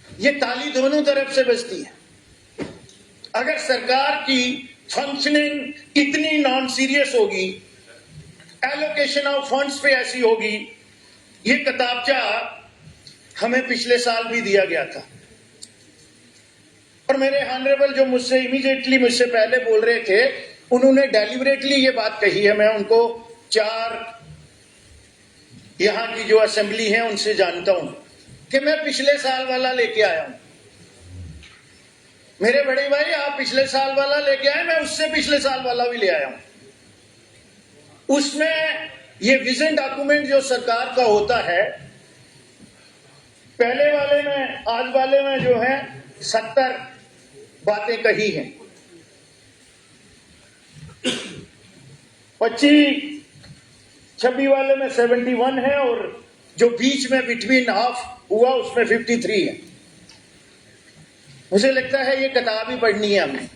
ये ताली दोनों तरफ से बजती है। अगर सरकार की फंक्शनिंग इतनी नॉन सीरियस होगी, एलोकेशन ऑफ फंड्स पे ऐसी होगी, ये किताबचा हमें पिछले साल भी दिया गया था। और मेरे हॉनरेबल जो मुझसे इमीडिएटली मुझसे पहले बोल रहे थे, उन्होंने डेलिबरेटली ये बात कही है। मैं उनको 4 यहां की जो असेंबली है उनसे जानता हूं कि मैं पिछले साल वाला लेके आया हूं। मेरे बड़े भाई आप पिछले साल वाला लेके आए, मैं उससे पिछले साल वाला भी ले आया हूं। उसमें ये विजन डॉक्यूमेंट जो सरकार का होता है, पहले वाले में आज वाले में जो है 70 बातें कही हैं, 25-26 वाले में 71 है और जो बीच में बिटवीन हाफ हुआ उसमें 53 है। मुझे लगता है ये किताब ही पढ़नी है हमने,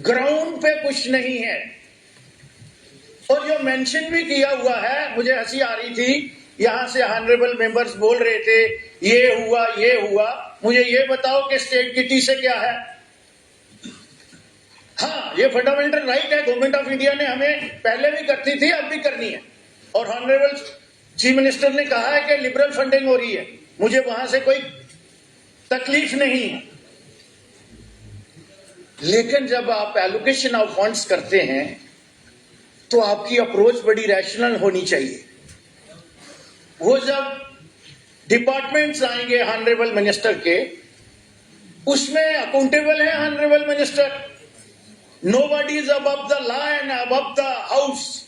ग्राउंड पे कुछ नहीं है। और जो मेंशन भी किया हुआ है, मुझे हंसी आ रही थी, यहां से ऑनरेबल मेंबर्स बोल रहे थे ये हुआ ये हुआ। मुझे ये बताओ कि स्टेट किटी से क्या है? हाँ, ये फंडामेंटल राइट है, गवर्नमेंट ऑफ इंडिया ने हमें पहले भी करती थी, अब भी करनी है। और ऑनरेबल चीफ मिनिस्टर ने कहा है कि लिबरल फंडिंग हो रही है, मुझे वहां से कोई तकलीफ नहीं है। लेकिन जब आप एलोकेशन ऑफ फंड्स करते हैं तो आपकी अप्रोच बड़ी रैशनल होनी चाहिए। वो जब डिपार्टमेंट्स आएंगे ऑनरेबल मिनिस्टर के, उसमें अकाउंटेबल है honourable minister. Nobody is above the law and above the house.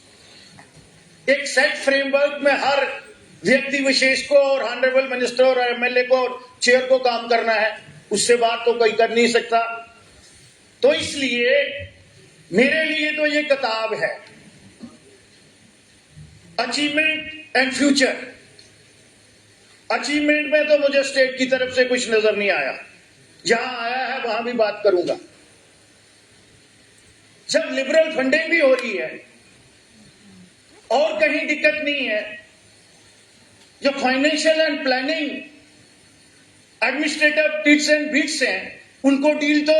एक सेट फ्रेमवर्क में हर व्यक्ति विशेष को और ऑनरेबल मिनिस्टर और एमएलए को और चेयर को काम करना है, उससे बात तो कोई कर नहीं सकता। तो इसलिए मेरे लिए तो ये किताब है अचीवमेंट एंड फ्यूचर। अचीवमेंट में तो मुझे स्टेट की तरफ से कुछ नजर नहीं आया, जहां आया है वहां भी बात करूंगा। जब लिबरल फंडिंग भी हो रही है और कहीं दिक्कत नहीं है, जो financial and planning administrative tits and bits हैं, उनको डील तो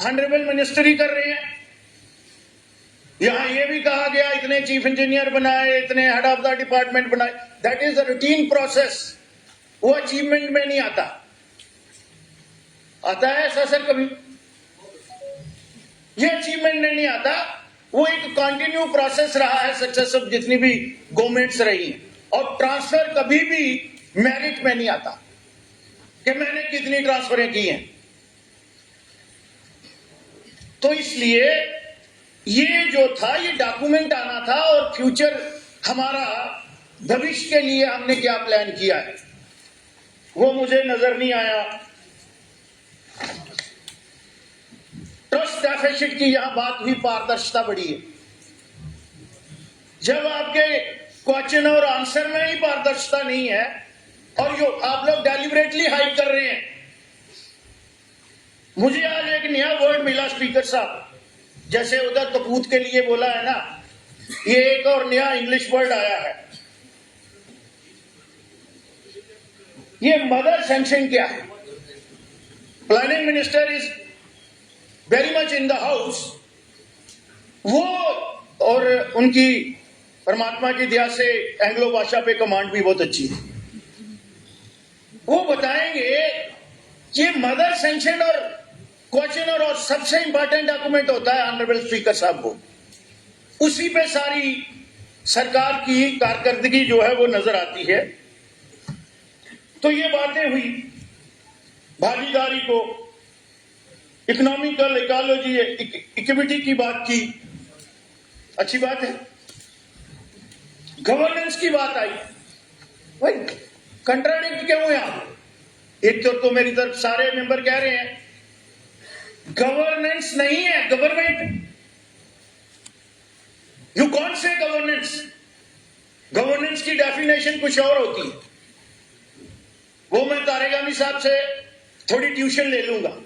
ऑनरेबल मिनिस्टर ही कर रहे हैं। यहां यह भी कहा गया इतने चीफ इंजीनियर बनाए, इतने हेड ऑफ द डिपार्टमेंट बनाए, that is a routine process. वो अचीवमेंट में नहीं आता। आता है ऐसा सर कभी? ये अचीवमेंट में नहीं आता, वो एक कंटिन्यू प्रोसेस रहा है सक्सेस ऑफ जितनी भी गवर्नमेंट्स रही हैं। और ट्रांसफर कभी भी मेरिट में नहीं आता कि मैंने कितनी ट्रांसफरें की हैं। तो इसलिए ये जो था, ये डॉक्यूमेंट आना था और फ्यूचर हमारा भविष्य के लिए हमने क्या प्लान किया है वो मुझे नजर नहीं आया। ट्रस्ट डेफिसिट की यहां बात हुई, पारदर्शिता बढ़ी है। जब आपके क्वेश्चन और आंसर में ही पारदर्शिता नहीं है और जो आप लोग डेलिबरेटली हाइड कर रहे हैं। मुझे आज एक नया वर्ड मिला स्पीकर साहब, जैसे उधर कपूत के लिए बोला है ना, ये एक और नया इंग्लिश वर्ड आया है। ये मदर सैंक्शन क्या है? Planning minister is very much in the house. वो और उनकी परमात्मा की दया से एंग्लो भाषा पे कमांड भी बहुत अच्छी है। वो बताएंगे कि मदर सैंक्शन और क्वेश्चन और सबसे इंपॉर्टेंट डॉक्यूमेंट होता है ऑनरेबल स्पीकर साहब को, उसी पे सारी सरकार की कारकर्दगी जो है वो नजर आती है। तो ये बातें हुई। भागीदारी को, इकोनॉमिकल इकोलॉजी, इक्विटी की बात की, अच्छी बात है। गवर्नेंस की बात आई, भाई कंट्राडिक्ट क्यों है आप? एक तो मेरी तरफ सारे मेंबर कह रहे हैं गवर्नेंस नहीं है, government. You can't say governance. Governance की डेफिनेशन कुछ और होती है, वो मैं तारेगामी साहब से थोड़ी ट्यूशन ले लूंगा,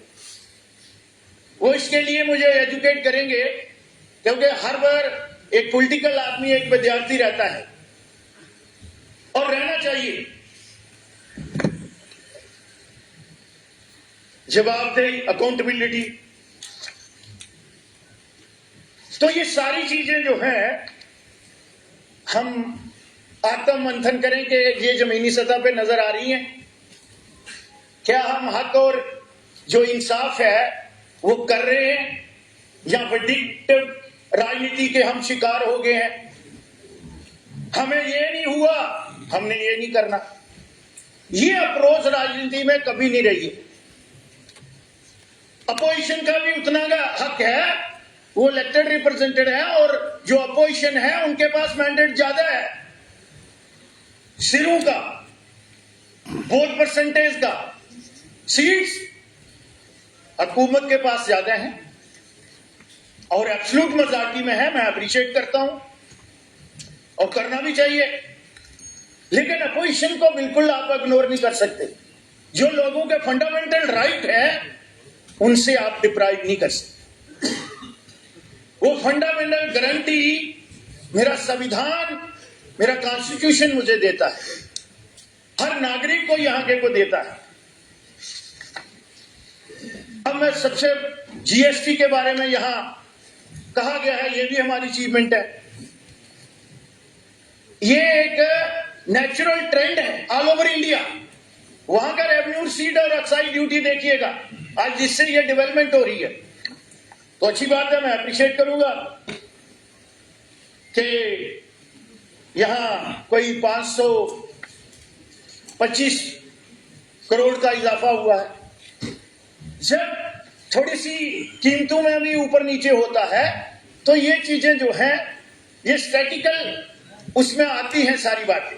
वो इसके लिए मुझे एजुकेट करेंगे, क्योंकि हर बार एक पॉलिटिकल आदमी एक विद्यार्थी रहता है और रहना चाहिए। जवाबदेही, अकाउंटेबिलिटी, तो ये सारी चीजें जो हैं हम आत्म मंथन करें कि ये जमीनी सतह पे नजर आ रही हैं। क्या हम हक और जो इंसाफ है वो कर रहे हैं, या विडिक्टिव राजनीति के हम शिकार हो गए हैं? हमें ये नहीं हुआ, हमने ये नहीं करना, ये अप्रोच राजनीति में कभी नहीं रही है। अपोजिशन का भी उतना का हक है, वो इलेक्टेड रिप्रेजेंटेड है, और जो अपोजिशन है उनके पास मैंडेट ज्यादा है, सिरों का, वोट परसेंटेज का, सीट्स हुकूमत के पास ज्यादा है और एब्सोल्यूट मेजॉरिटी में है। मैं अप्रिशिएट करता हूं और करना भी चाहिए, लेकिन अपोजिशन को बिल्कुल आप इग्नोर नहीं कर सकते। जो लोगों के फंडामेंटल राइट है उनसे आप डिप्राइव नहीं कर सकते। वो फंडामेंटल गारंटी मेरा संविधान, मेरा कॉन्स्टिट्यूशन मुझे देता है, हर नागरिक को यहां के को देता है। अब मैं सबसे जीएसटी के बारे में यहां कहा गया है, ये भी हमारी अचीवमेंट है। ये एक नेचुरल ट्रेंड है ऑल ओवर इंडिया। वहां का रेवेन्यू रिसीट और एक्साइज ड्यूटी देखिएगा आज जिससे ये डेवलपमेंट हो रही है, तो अच्छी बात है। मैं अप्रिशिएट करूंगा कि यहां कोई 525 करोड़ का इजाफा हुआ है। जब थोड़ी सी कीमतों में भी ऊपर नीचे होता है तो ये चीजें जो हैं ये स्टैटिकल उसमें आती हैं सारी बातें।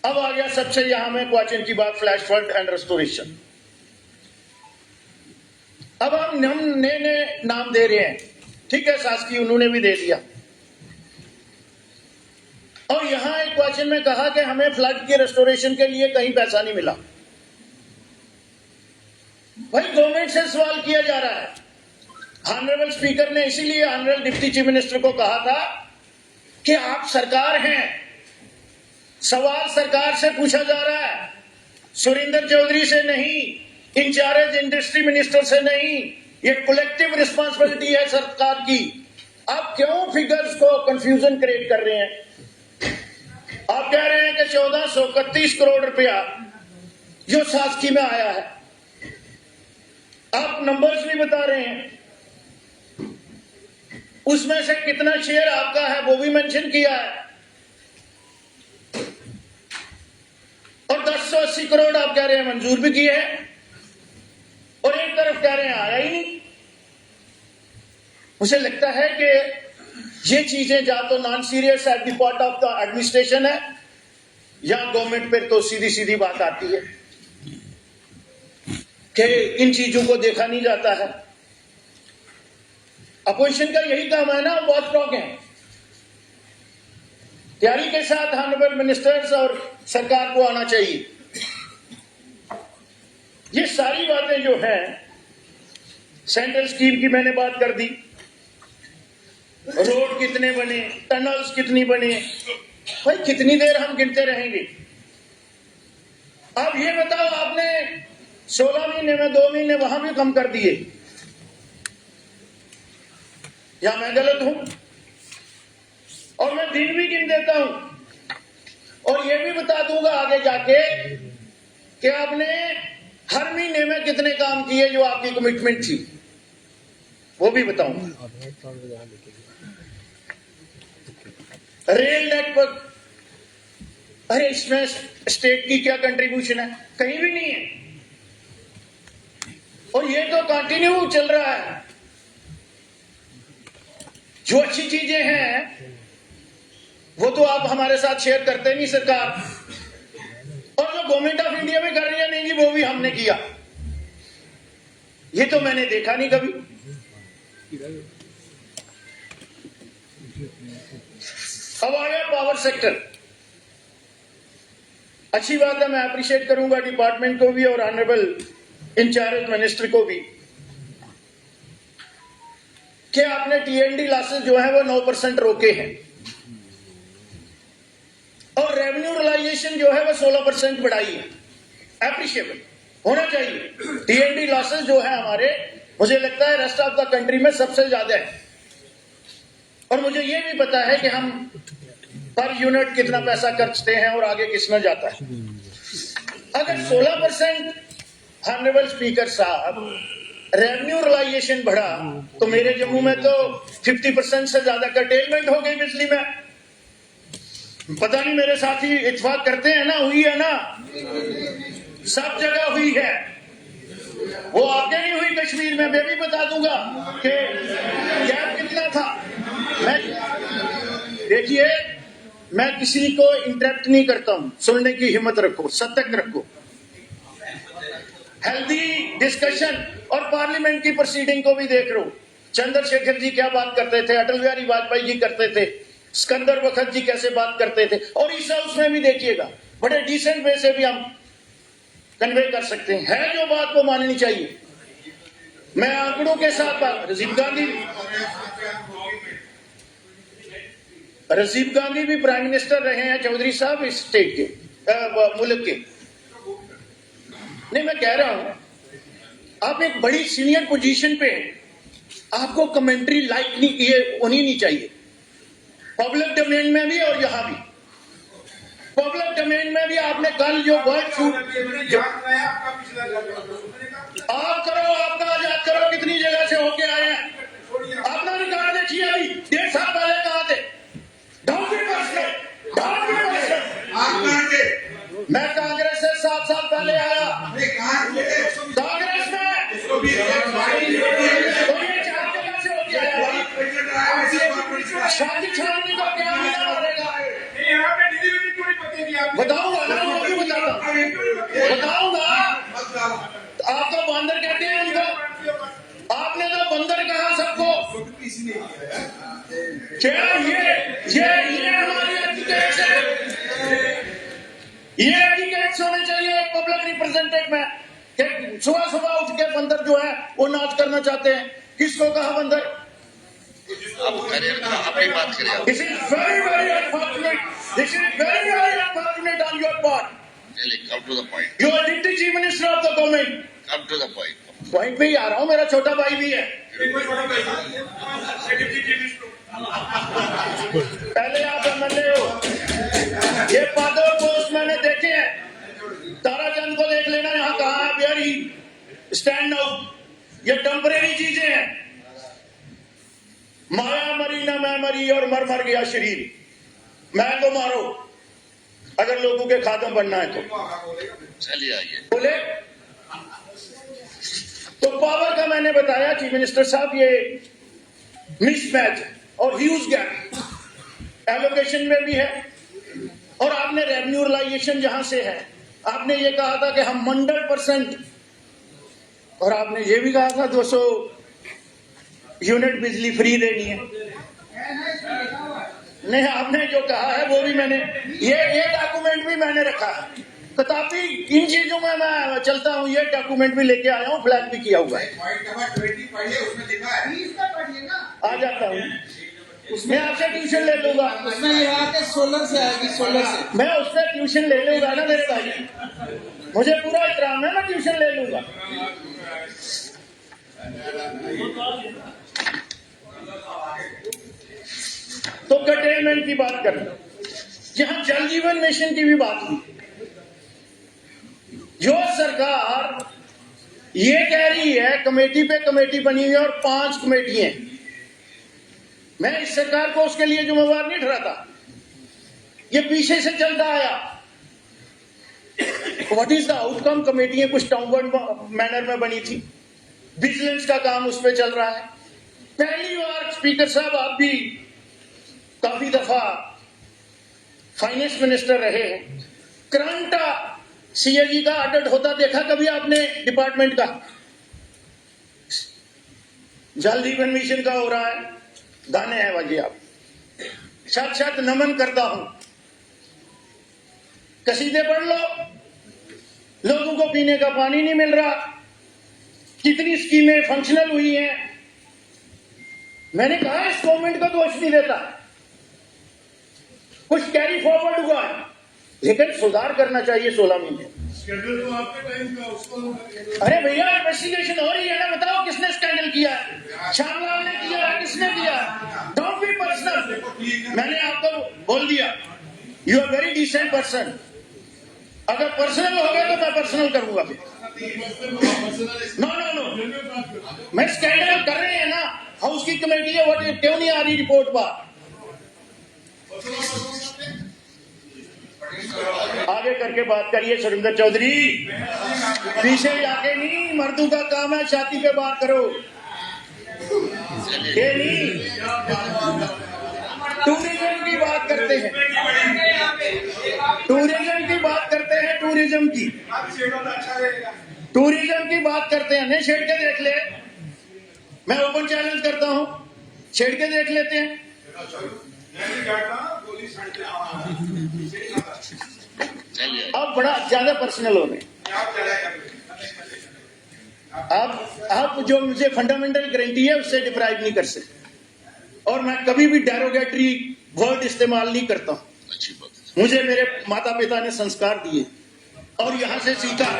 अब आ गया सबसे यहां में क्वेश्चन की बात, फ्लैश फ्लड एंड रेस्टोरेशन। अब हम नए नाम दे रहे हैं, ठीक है, शासकीय उन्होंने भी दे दिया। और यहां एक क्वेश्चन में कहा कि हमें फ्लड के रेस्टोरेशन के लिए कहीं पैसा नहीं मिला। भाई गवर्नमेंट से सवाल किया जा रहा है। ऑनरेबल स्पीकर ने इसीलिए ऑनरेबल डिप्टी चीफ मिनिस्टर को कहा था कि आप सरकार हैं, सवाल सरकार से पूछा जा रहा है, सुरेंद्र चौधरी से नहीं, इंचार्ज इंडस्ट्री मिनिस्टर से नहीं। ये कलेक्टिव रिस्पांसिबिलिटी है सरकार की। आप क्यों फिगर्स को कंफ्यूजन क्रिएट कर रहे हैं? आप कह रहे हैं कि 1431 करोड़ रुपया जो शासकीय में आया है, आप नंबर्स भी बता रहे हैं, उसमें से कितना शेयर आपका है वो भी मेंशन किया है, और 1080 करोड़ आप कह रहे हैं मंजूर भी किए हैं, और एक तरफ कह रहे हैं आया ही नहीं। मुझे लगता है कि ये चीजें या तो non serious at the part of the administration है, या गवर्नमेंट पर तो सीधी सीधी बात आती है कि इन चीजों को देखा नहीं जाता है। अपोजिशन का यही काम है ना, बहुत स्ट्रॉन्ग है। तैयारी के साथ ऑनरेबल मिनिस्टर्स और सरकार को आना चाहिए। ये सारी बातें जो हैं, सेंट्रल स्कीम की मैंने बात कर दी, रोड कितने बने, टनल्स कितनी बने, भाई कितनी देर हम गिनते रहेंगे? अब ये बताओ, आपने 16 महीने में 2 महीने वहां भी कम कर दिए, या मैं गलत हूं? और मैं दिन भी गिन देता हूं और ये भी बता दूंगा आगे जाके कि आपने हर महीने में कितने काम किए जो आपकी कमिटमेंट थी, वो भी बताऊंगा। रेल नेटवर्क, अरे इसमें स्टेट की क्या कंट्रीब्यूशन है? कहीं भी नहीं है। और ये तो कंटिन्यू चल रहा है। जो अच्छी चीजें हैं वो तो आप हमारे साथ शेयर करते नहीं सरकार, और जो गवर्नमेंट ऑफ इंडिया में कर रही है नहीं जी वो भी हमने किया, ये तो मैंने देखा नहीं कभी। अब आ गया पावर सेक्टर। अच्छी बात है, मैं अप्रिशिएट करूंगा डिपार्टमेंट को भी और ऑनरेबल इंचार्ज मिनिस्टर को भी कि आपने टीएनडी लॉसेस जो है वो 9% रोके हैं और रेवेन्यू रियलाइजेशन जो है वो 16% बढ़ाई है। एप्रिशिएबल होना चाहिए। टीएनडी लॉसेस जो है हमारे, मुझे लगता है रेस्ट ऑफ द कंट्री में सबसे ज्यादा है। और मुझे ये भी पता है कि हम पर यूनिट कितना पैसा खर्चते हैं और आगे किसमें जाता है। अगर 16% ऑनरेबल स्पीकर साहब रेवेन्यू रियलाइजेशन बढ़ा तो मेरे जम्मू में तो 50% से ज्यादा कर्टेलमेंट हो गई बिजली में। पता नहीं मेरे साथी इत्तेफाक करते हैं ना, हुई है ना, सब जगह हुई है। वो आगे नहीं हुई कश्मीर में, मैं भी बता दूंगा कि गैप कितना था। मैं देखिए, मैं किसी को इंटरप्ट नहीं करता हूं, सुनने की हिम्मत रखो, सतर्क रखो, हेल्दी डिस्कशन। और पार्लियामेंट की प्रोसीडिंग को भी देख रहा हूं। चंद्रशेखर जी क्या बात करते थे, अटल बिहारी वाजपेयी जी करते थे, सिकंदर बख्त जी कैसे बात करते थे, और इस हाउस में भी देखिएगा बड़े डिसेंट वे से भी हम कन्वे कर सकते हैं। है जो बात को माननी चाहिए। मैं आंकड़ों के साथ बात, राजीव गांधी भी प्राइम मिनिस्टर रहे हैं चौधरी साहब इस स्टेट के, मुल्क के। नहीं, मैं कह रहा हूं आप एक बड़ी सीनियर पोजीशन पे हैं, आपको कमेंट्री लाइक नहीं, ये होनी नहीं चाहिए। पब्लिक डोमेन में भी और यहां भी। पब्लिक डोमेन में भी आपने कल जो वर्ड शूट आप करो, आपका आजाद करो, कितनी जगह से होके आए हैं। अपना रिकॉर्ड देखिए, अभी 1.5 साल पहले कहां थे? मैं कांग्रेस से 7 साल पहले आया, कांग्रेस में शादी छाड़ने का क्या बताऊंगा ना, वो भी बताऊंगा। आप तो बंदर कहते हैं उनको, आपने तो बंदर कहा सबको। क्या ये हमारी एजुकेट है, ये एजुकेट होने चाहिए पब्लिक रिप्रेजेंटेटिव में। सुबह सुबह उठ के बंदर जो है वो नाच करना चाहते हैं। किसको कहा बंदर? अपनी बात करें। This is very unfortunate. This is very unfortunate on your part. Really, come to the point. You are Deputy Chief Minister of the government. Come to the point. Point पे ही आ रहा हूँ, मेरा छोटा भाई भी है। पहले आप एमएलए हो। ये पादर पोस्ट मैंने देखे हैं। ताराचंद को देख लेना, यहाँ कहाँ है बिहारी स्टैंड आउट। ये टेम्परेरी चीजें हैं। माया मरी ना मैं मरी और मर गया शरीर। मैं तो मारो अगर लोगों के खात्म बनना है तो। चलिए आइए। बोले तो पावर का मैंने बताया चीफ मिनिस्टर साहब, ये मिसमैच और ह्यूज गैप एलोकेशन में भी है। और आपने रेवेन्यू रियलाइजेशन जहां से है, आपने ये कहा था कि हम 100%, और आपने ये भी कहा था 200 यूनिट बिजली फ्री देनी है। नहीं, आपने जो कहा है वो भी मैंने, ये डॉक्यूमेंट भी मैंने रखा है। तथापि इन चीजों में मैं चलता हूँ, ये डॉक्यूमेंट भी लेके आया हूँ, फ्लैग भी किया हुआ है। आ जाता हूँ, मैं आपसे ट्यूशन ले लूंगा। उसमें यहाँ के सोलर से आएगी, सोलर से मैं उससे ट्यूशन ले लूंगा ना मेरे भाई, मुझे पूरा इत्मीनान है, मैं ट्यूशन ले लूंगा। तो कंटेनमेंट की बात करें, जहां जल जीवन मिशन की भी बात हुई। जो सरकार ये कह रही है कमेटी पे कमेटी बनी हुई है और 5 कमेटी हैं, मैं इस सरकार को उसके लिए जिम्मेवार नहीं ठहराता। ये पीछे से चलता आया। What is the outcome? कमेटियां कुछ डाउनवर्ड मैनर में बनी थी, विजिलेंस का काम उस पर चल रहा है। पहली बार स्पीकर साहब आप भी काफी दफा फाइनेंस मिनिस्टर रहे हैं, करंट सीएजी का ऑडिट होता देखा कभी आपने डिपार्टमेंट का? जल जीवन मिशन का हो रहा है, दाने हैं बाजी। आप साथ साथ नमन करता हूं, कसीदे पढ़ लो, लोगों को पीने का पानी नहीं मिल रहा, कितनी स्कीमें फंक्शनल हुई हैं। मैंने कहा इस गवर्नमेंट को दोष नहीं देता, कुछ कैरी फॉरवर्ड हुआ है, लेकिन सुधार करना चाहिए 16 महीने। तो आपके टाइम का उसको अरे भैया इन्वेस्टिगेशन हो रही है ना, बताओ किसने स्कैंडल किया? श्यामलाल ने किया, किसने किया? Don't be personal. मैंने आपको बोल दिया, you are very decent person. अगर पर्सनल हो गया तो मैं पर्सनल करूंगा फिर। नो नो नो, मैं स्कैंडल कर रहे हैं ना, हाउस की कमेटी है, वो क्यों नहीं आ रही रिपोर्ट पर? आगे करके बात करिए सुरेंद्र चौधरी, पीछे जाके नहीं। मर्दों का काम है, छाती पे बात करो, ये नहीं। टूरिज्म की बात करते हैं, टूरिज्म की बात करते हैं, टूरिज्म की बात करते हैं। नहीं छेड़ के देख ले, मैं ओपन चैलेंज करता हूं, छेड़ के देख लेते हैं। अब बड़ा ज्यादा पर्सनल हो गए। आप जो मुझे फंडामेंटल गारंटी है उससे डिप्राइव नहीं कर सकते, और मैं कभी भी डेरोगेटरी वर्ड इस्तेमाल नहीं करता हूं। मुझे मेरे माता पिता ने संस्कार दिए और यहां से सीखा।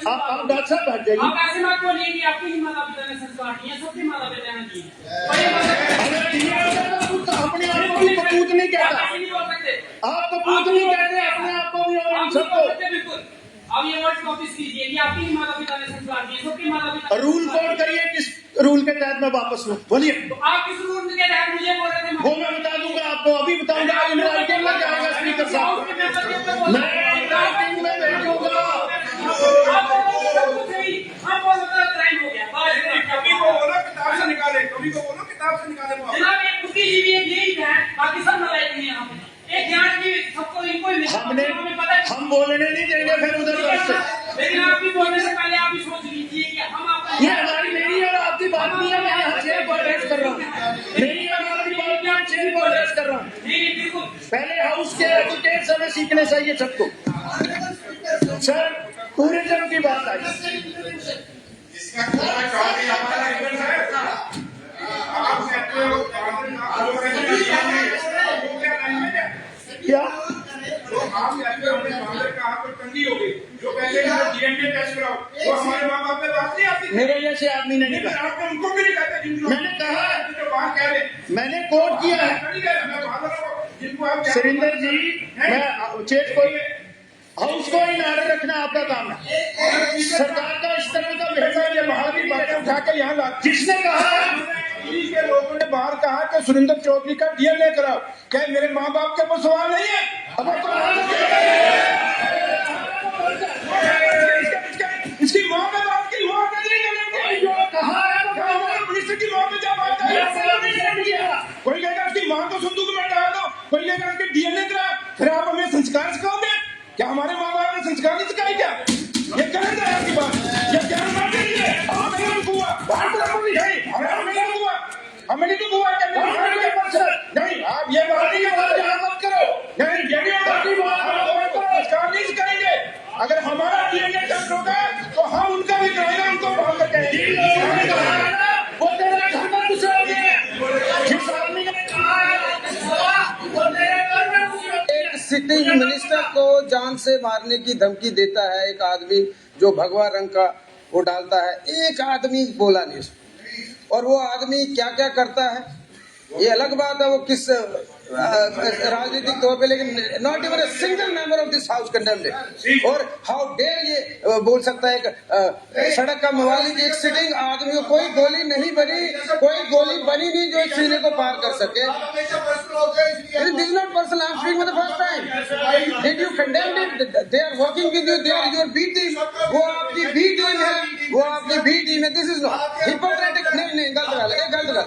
आप डॉक्टर साहब बैठ जाइए। आप ऐसे मत बोलिए कि आपके ही माता पिता ने संस्कार दिए, सबके माता पिता ने दिए। अपने आप को भी कपूत नहीं कहता, आप कपूत नहीं कहते अपने आप को भी और इन सबको। बिल्कुल, अब ये वर्ड वापस कीजिए कि आपके ही माता पिता ने संस्कार दिए, सबके माता पिता। रूल कोड करिए, किस रूल के तहत मैं वापस लूं? बोलिए। तो आप किस रूल के तहत मुझे बोल रहे थे? वो मैं बता दूंगा आपको, अभी बताऊंगा। इन राइटिंग में जाएगा स्पीकर साहब, मैं इन राइटिंग में भेजूंगा। कभी को बोलो किताब से निकाले, कभी को बोलो किताब से निकाले। जनाब एक कुत्ती जीवी एक यही है, बाकी सब नलायक नहीं है। यहाँ पे एक ज्ञान की सबको इनको ही हमने हम बोलने नहीं देंगे फिर उधर से। लेकिन आप भी बोलने से पहले आप भी सोच लीजिए कि हम आपका ये हमारी मेरी और आपकी बात नहीं है, मैं यहाँ चेयर को एड्रेस कर रहा हूँ। मेरी और आपकी बात नहीं, चेयर को एड्रेस कर रहा हूँ। नहीं बिल्कुल, पहले हाउस के एजुकेट समय सीखने चाहिए सबको। सर टूरिज्म की बात आई, इसका हमारा इवेंट है। आप कहते हो क्या तो आप कहते हो अपने मामले का आप तंगी हो गई, जो कहते हैं डीएनए टेस्ट कराओ, वो हमारे माँ बाप पे बात नहीं आती। मेरे जैसे आदमी ने नहीं कहा, आपने उनको भी नहीं कहते जिनको मैंने कहा है, जो बात कह रहे, मैंने कोट किया है। मैं बात कर रहा हूँ जिनको आप सुरेंद्र जी, मैं चेत को हाउस को इन ऑर्डर रखना आपका काम है। सरकार का इस तरह का बिहेवियर, ये बाहर की बातें उठा के यहाँ ला, जिसने कहा है के लोगों ने बाहर कहा कि सुरेंद्र चौधरी का डीएनए कराओ, क्या मेरे माँ बाप के ऊपर सवाल नहीं है? अब इसकी माँ पे बात की, हुआ कहा है मिनिस्टर की माँ पे क्या बात है? कोई कहेगा उसकी माँ को संदूक में डाल दो, कोई कहेगा उसके डीएनए करा, फिर आप हमें संस्कार सिखाओगे? क्या हमारे माँ बाप ने संस्कार नहीं सिखाए क्या? ये कहेंगे आपकी बात, ये क्या बात है? हमें नहीं हुआ, हमें नहीं हुआ, नहीं आप ये बात नहीं मत करो, नहीं ये संस्कार नहीं सिखाएंगे। अगर हमारा डीएनए टेस्ट होगा तो हम उनका भी कराएंगे, उनको बाहर कर कहेंगे वो तेरे घर में घुसे होंगे। जिस आदमी ने कहा है वो तेरे घर में घुसे होंगे। एक सिटिंग मिनिस्टर को जान से मारने की धमकी देता है एक आदमी जो भगवा रंग का वो डालता है, एक आदमी बोला नहीं, और वो आदमी क्या क्या करता है ये अलग बात है। वो किस राजनीतिक तौर पे, लेकिन not even a single member of this house condemned it. और हाउ डेयर ये बोल सकता है कि सड़क का मवालिक एक सिटिंग आदमी को कोई गोली नहीं बनी, कोई गोली बनी नहीं जो एक सीने को पार कर सके। This is not personal, I am speaking for the first time. Did you condemn it? They are working with you, they are your B team, वो आपकी बी टीम है, वो आपकी बी टीम है। This is not hypocritic. नहीं, गलत गल है, गलत गल।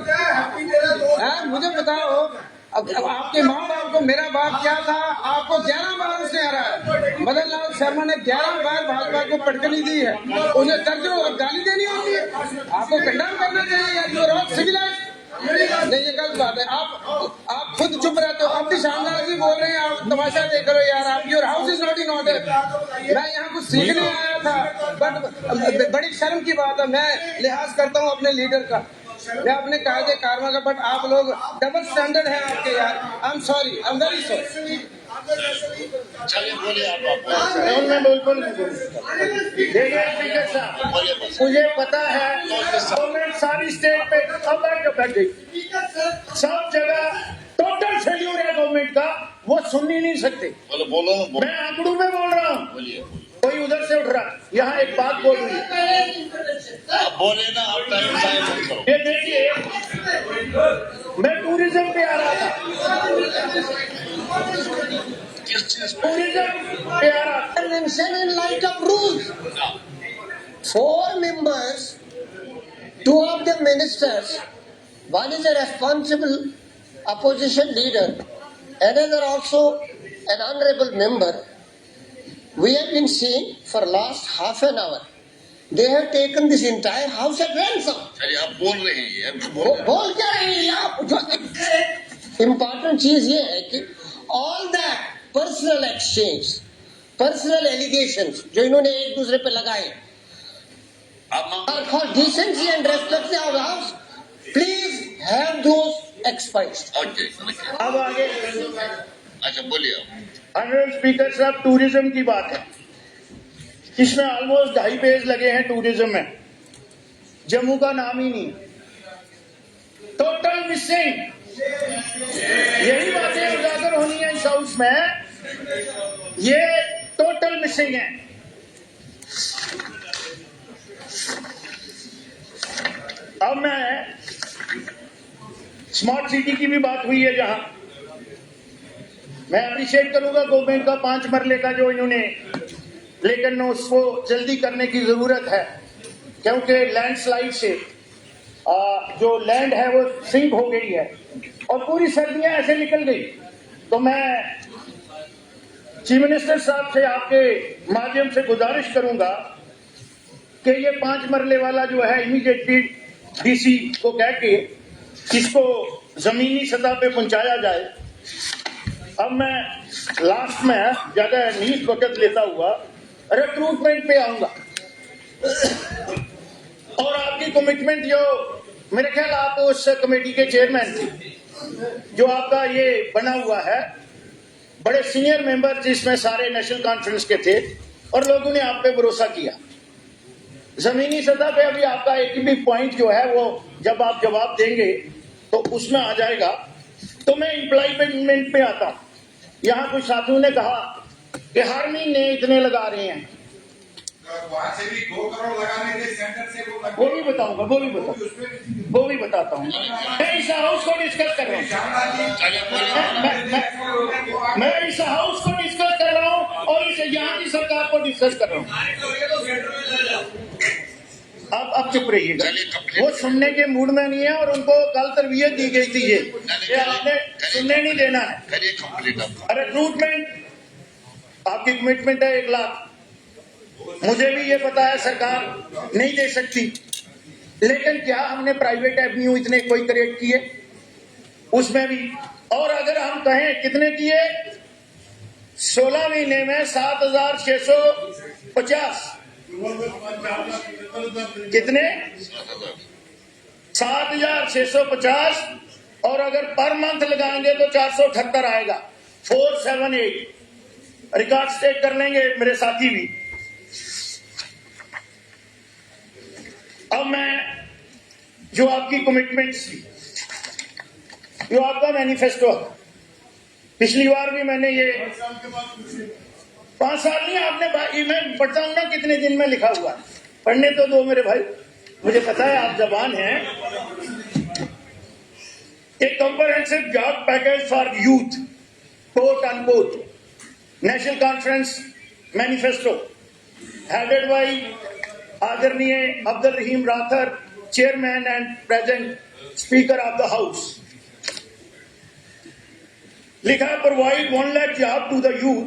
मुझे बताओ, अब आपके माँ बाप को मेरा बाप क्या था, आपको 11 बार उसने हरा है। मदन लाल शर्मा ने 11 बार भाजपा को पटकनी दी है, उन्हें दर्जनों और गाली देनी होती है। आपको कंडेम करना चाहिए यार, यू आर सिविलाइज्ड। नहीं, ये गलत बात है। आप खुद चुप रहते हो, अब भी शानदार जी बोल रहे हैं, आप तमाशा देख रहे हो यार। आप, your house is not in order. मैं यहाँ कुछ सीखने आया था, बट बड़ी शर्म की बात है। मैं लिहाज करता हूँ अपने लीडर का, मैं अपने कायदे कारवा का, बट आप लोग डबल स्टैंडर्ड है आपके यार। I am sorry, I am very sorry. चलिए बोलिए आप। मैं बिल्कुल देखिए स्पीकर साहब, मुझे पता है गवर्नमेंट सारी स्टेट पे अब बैठ गई, सब जगह टोटल फेल्यूर है गवर्नमेंट का, वो सुन ही नहीं सकते। बोलो मैं आंकड़ों में बोल रहा हूँ, कोई उधर से उठ रहा, यहाँ एक बात बोल रही है, बोले ना आप टाइम जाए मत करो। ये देखिए, मैं टूरिज्म पे आ रहा था, टूरिज्म पे आ रहा था। Convention in light of rules. 4 members, 2 of the ministers, one is a responsible opposition leader, another also an honorable member. We have been seeing for last half an hour. They have taken this entire house at ransom. चलिए आप बोल रहे हैं ये बोल क्या रहे हैं आप? जो इम्पोर्टेंट चीज ये है कि all that personal exchange, personal allegations जो इन्होंने एक दूसरे पे लगाए, for decency and respect of house, please have those expunged. Okay, अब आगे अच्छा बोलिए आप। ऑनरेबल स्पीकर साहब, टूरिज्म की बात है, इसमें ऑलमोस्ट 2.5 पेज लगे हैं टूरिज्म में, जम्मू का नाम ही नहीं, टोटल मिसिंग। यही बातें उजागर होनी है इस हाउस में, ये टोटल मिसिंग है। अब मैं स्मार्ट सिटी की भी बात हुई है, जहां मैं अप्रिशिएट करूंगा गवर्नमेंट का 5 मरले का जो इन्होंने, लेकिन उसको जल्दी करने की जरूरत है, क्योंकि लैंडस्लाइड से जो लैंड है वो सिंक हो गई है और पूरी सर्दियां ऐसे निकल गई। तो मैं चीफ मिनिस्टर साहब से आपके माध्यम से गुजारिश करूंगा कि ये 5 मरले वाला जो है इमीडिएटली डीसी को कह के इसको जमीनी सतह पे पहुंचाया जाए। अब मैं लास्ट में ज्यादा नहीं वक्त लेता हुआ रिक्रूटमेंट पे आऊंगा, और आपकी कमिटमेंट जो, मेरे ख्याल आप उस कमेटी के चेयरमैन थे, जो आपका ये बना हुआ है, बड़े सीनियर मेंबर जिसमें सारे नेशनल कॉन्फ्रेंस के थे, और लोगों ने आप पे भरोसा किया। जमीनी सतह पे अभी आपका एक भी पॉइंट जो है वो जब आप जवाब देंगे तो उसमें आ जाएगा। तो मैं एम्प्लॉयमेंट पे आता हूं। यहाँ कुछ साथियों ने कहा कि हर महीने इतने लगा रहे हैं, वहां से भी 2 करोड़ लगाने के सेंटर से वो भी बताऊंगा, वो भी बताता हूँ। मैं इस हाउस को डिस्कस कर रहा हूँ, मैं इस हाउस को डिस्कस कर रहा हूँ और इस यहाँ की सरकार को डिस्कस कर रहा हूँ। आप चुप रहिएगा, वो सुनने के मूड में नहीं है, और उनको कल तरबियत दी गई थी ये आपने सुनने नहीं देना है। रिक्रूटमेंट आपकी कमिटमेंट है 1 लाख, मुझे भी ये पता है सरकार नहीं दे सकती, लेकिन क्या हमने प्राइवेट एवेन्यू इतने कोई क्रिएट किए उसमें भी? और अगर हम कहें कितने किए, 16 महीने में 7,650, कितने 7,650, और अगर पर मंथ लगाएंगे तो 478 आएगा, 478। रिकॉर्ड स्टेट कर लेंगे मेरे साथी भी। अब मैं जो आपकी कमिटमेंट्स थी, जो आपका मैनिफेस्टो, पिछली बार भी मैंने ये 5 साल नहीं, आपने मैं पढ़ता हूं ना कितने दिन में लिखा हुआ, पढ़ने तो दो मेरे भाई, मुझे पता है आप जवान हैं। एक comprehensive job package for youth quote unquote National Conference manifesto headed by आदरणीय Abdul Rahim Rather, chairman and present speaker of the house. लिखा है provide 1 lakh job to the youth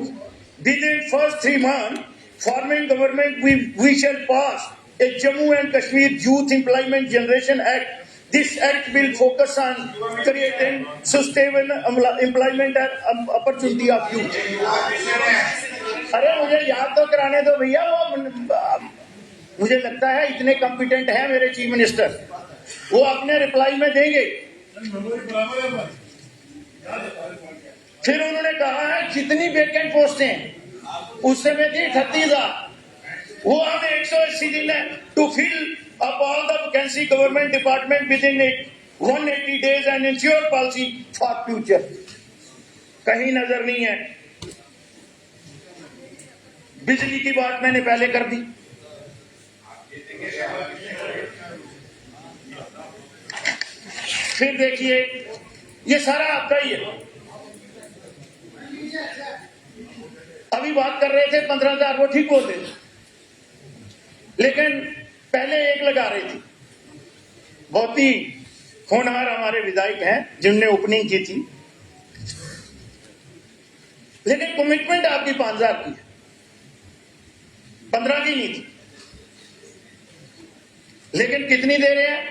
within first 3 months forming government we shall pass a Jammu and Kashmir youth employment generation act. This act will focus on creating sustainable employment and opportunity of youth. अरे मुझे याद तो कराने दो भैया, वो मुझे लगता है इतने कॉम्पिटेंट हैं मेरे चीफ मिनिस्टर, वो अपने रिप्लाई में देंगे। फिर उन्होंने कहा है जितनी वेकेंट पोस्टें उस समय थी 38,000, वो हमें 180 दिन है to fill up all the vacancy government department within 180 days and ensure policy for future। कहीं नजर नहीं है। बिजली की बात मैंने पहले कर दी, फिर देखिए ये सारा आपका ही है। अभी बात कर रहे थे 15,000, वो ठीक बोलते थे, लेकिन पहले एक लगा रही थी। बहुत ही होनहार हमारे विधायक हैं जिनने ओपनिंग की थी, लेकिन कमिटमेंट आपकी 5,000 की है, 15 की नहीं थी। लेकिन कितनी दे रहे हैं?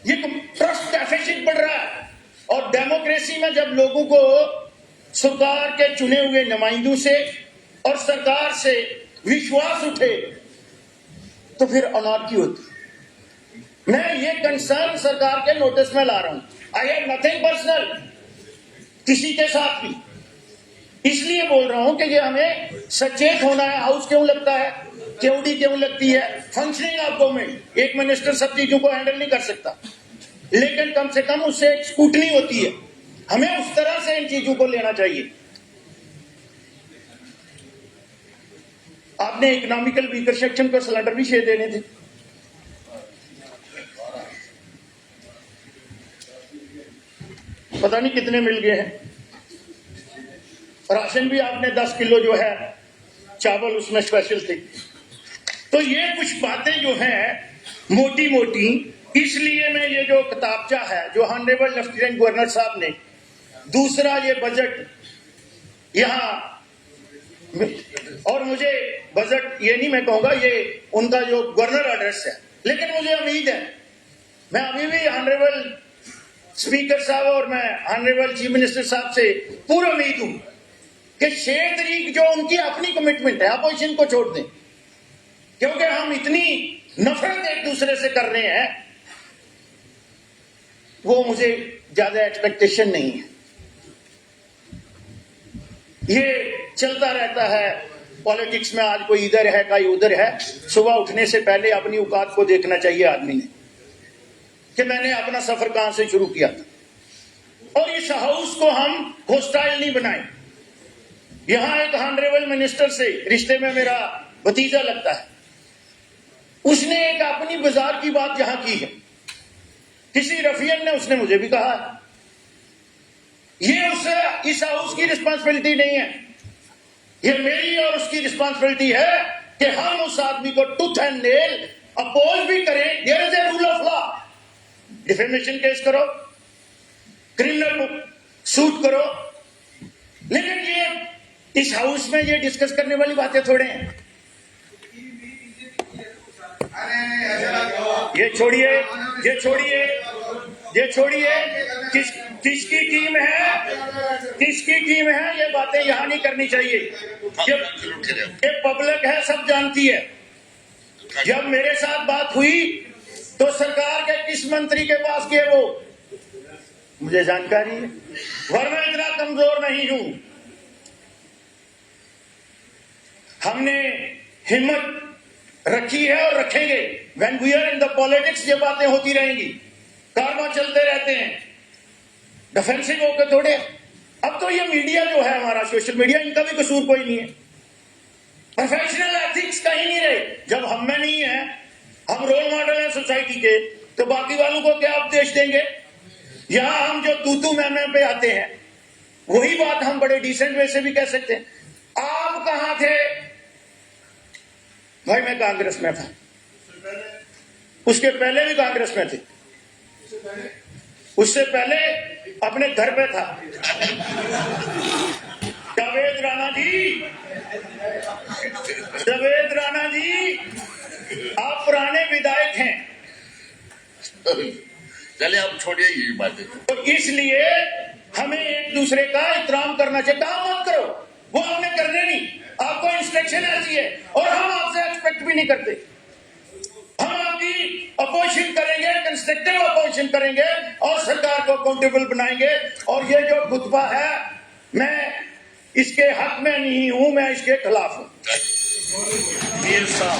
ये ट्रस्ट डेफिसिट बढ़ रहा है। और डेमोक्रेसी में जब लोगों को सरकार के चुने हुए नुमाइंदों से और सरकार से विश्वास उठे तो फिर अनार्की होती। मैं ये कंसर्न सरकार के नोटिस में ला रहा हूं। आई हैव नथिंग पर्सनल किसी के साथ भी, इसलिए बोल रहा हूं कि ये हमें सचेत होना है। हाउस क्यों लगता है, केवडी क्यों लगती है, फंक्शनिंग ऑफ गवर्नमेंट। एक मिनिस्टर सब चीजों को हैंडल नहीं कर सकता, लेकिन कम से कम उससे एक स्कूटनी होती है। हमें उस तरह से इन चीजों को लेना चाहिए। आपने इकोनॉमिकल वीकर सेक्शन को सिलेंडर भी 6 देने थे, पता नहीं कितने मिल गए हैं। राशन भी आपने 10 किलो जो है चावल उसमें स्पेशल थे। तो ये कुछ बातें जो हैं मोटी मोटी, इसलिए मैं ये जो किताबचा है जो ऑनरेबल लेफ्टिनेंट गवर्नर साहब ने दूसरा ये बजट यहां, और मुझे बजट ये नहीं मैं कहूंगा, ये उनका जो गवर्नर एड्रेस है, लेकिन मुझे उम्मीद है, मैं अभी भी ऑनरेबल स्पीकर साहब और मैं ऑनरेबल चीफ मिनिस्टर साहब से पूरी उम्मीद हूं कि 6 तारीख जो उनकी अपनी कमिटमेंट है अपोजिशन को छोड़ दें, क्योंकि हम इतनी नफरत एक दूसरे से कर रहे हैं, वो मुझे ज्यादा एक्सपेक्टेशन नहीं है। ये चलता रहता है पॉलिटिक्स में, आज कोई इधर है कोई उधर है। सुबह उठने से पहले अपनी औकात को देखना चाहिए आदमी ने कि मैंने अपना सफर कहां से शुरू किया था। और इस हाउस को हम होस्टाइल नहीं बनाए। यहां एक ऑनरेबल मिनिस्टर से रिश्ते में मेरा भतीजा लगता है, उसने एक अपनी बाजार की बात यहां की है, किसी रफियन ने उसने मुझे भी कहा है। ये उससे इस हाउस की रिस्पांसिबिलिटी नहीं है, ये मेरी और उसकी रिस्पांसिबिलिटी है कि हम उस आदमी को टूथ एंड नेल अपोज भी करें। There is a rule of law. Defamation case करो, क्रिमिनल सूट करो, लेकिन ये इस हाउस में ये डिस्कस करने वाली बातें थोड़े हैं। ये छोड़िए, ये छोड़िए, ये छोड़िए, किसकी टीम है, किसकी टीम है, ये बातें यहां नहीं करनी चाहिए। ये पब्लिक है, सब जानती है। जब मेरे साथ बात हुई तो सरकार के किस मंत्री के पास गए वो मुझे जानकारी है, वरना इतना कमजोर नहीं हूं। हमने हिम्मत रखी है और रखेंगे। When we are in the politics ये बातें होती रहेंगी, कारवां चलते रहते हैं। डिफेंसिव होकर थोड़े। अब तो ये मीडिया जो है हमारा, सोशल मीडिया, इनका भी कसूर कोई नहीं है। प्रोफेशनल एथिक्स कहीं नहीं रहे। जब हम में नहीं है, हम रोल मॉडल हैं सोसाइटी के, तो बाकी वालों को क्या उपदेश देंगे? यहां हम जो तू मैं पे आते हैं, वही बात हम बड़े डिसेंट वे से भी कह सकते हैं। आप कहां थे भाई? मैं कांग्रेस में था, उसके पहले भी कांग्रेस में थे, उससे पहले अपने घर पे था। जावेद राणा जी, आप पुराने विधायक हैं, चले आप छोड़िए ये बातें। तो इसलिए हमें एक दूसरे का एहतराम करना चाहिए। काम मत करो, वो हमने करने नहीं, आपको इंस्ट्रक्शन ऐसी है और हम आपसे एक्सपेक्ट भी नहीं करते। हम आपकी अपोजिशन करेंगे, कंस्ट्रक्टिव अपोजिशन करेंगे और सरकार को अकाउंटेबल बनाएंगे। और ये जो खुतबा है, मैं इसके हक में नहीं हूं, मैं इसके खिलाफ हूं। मीर साहब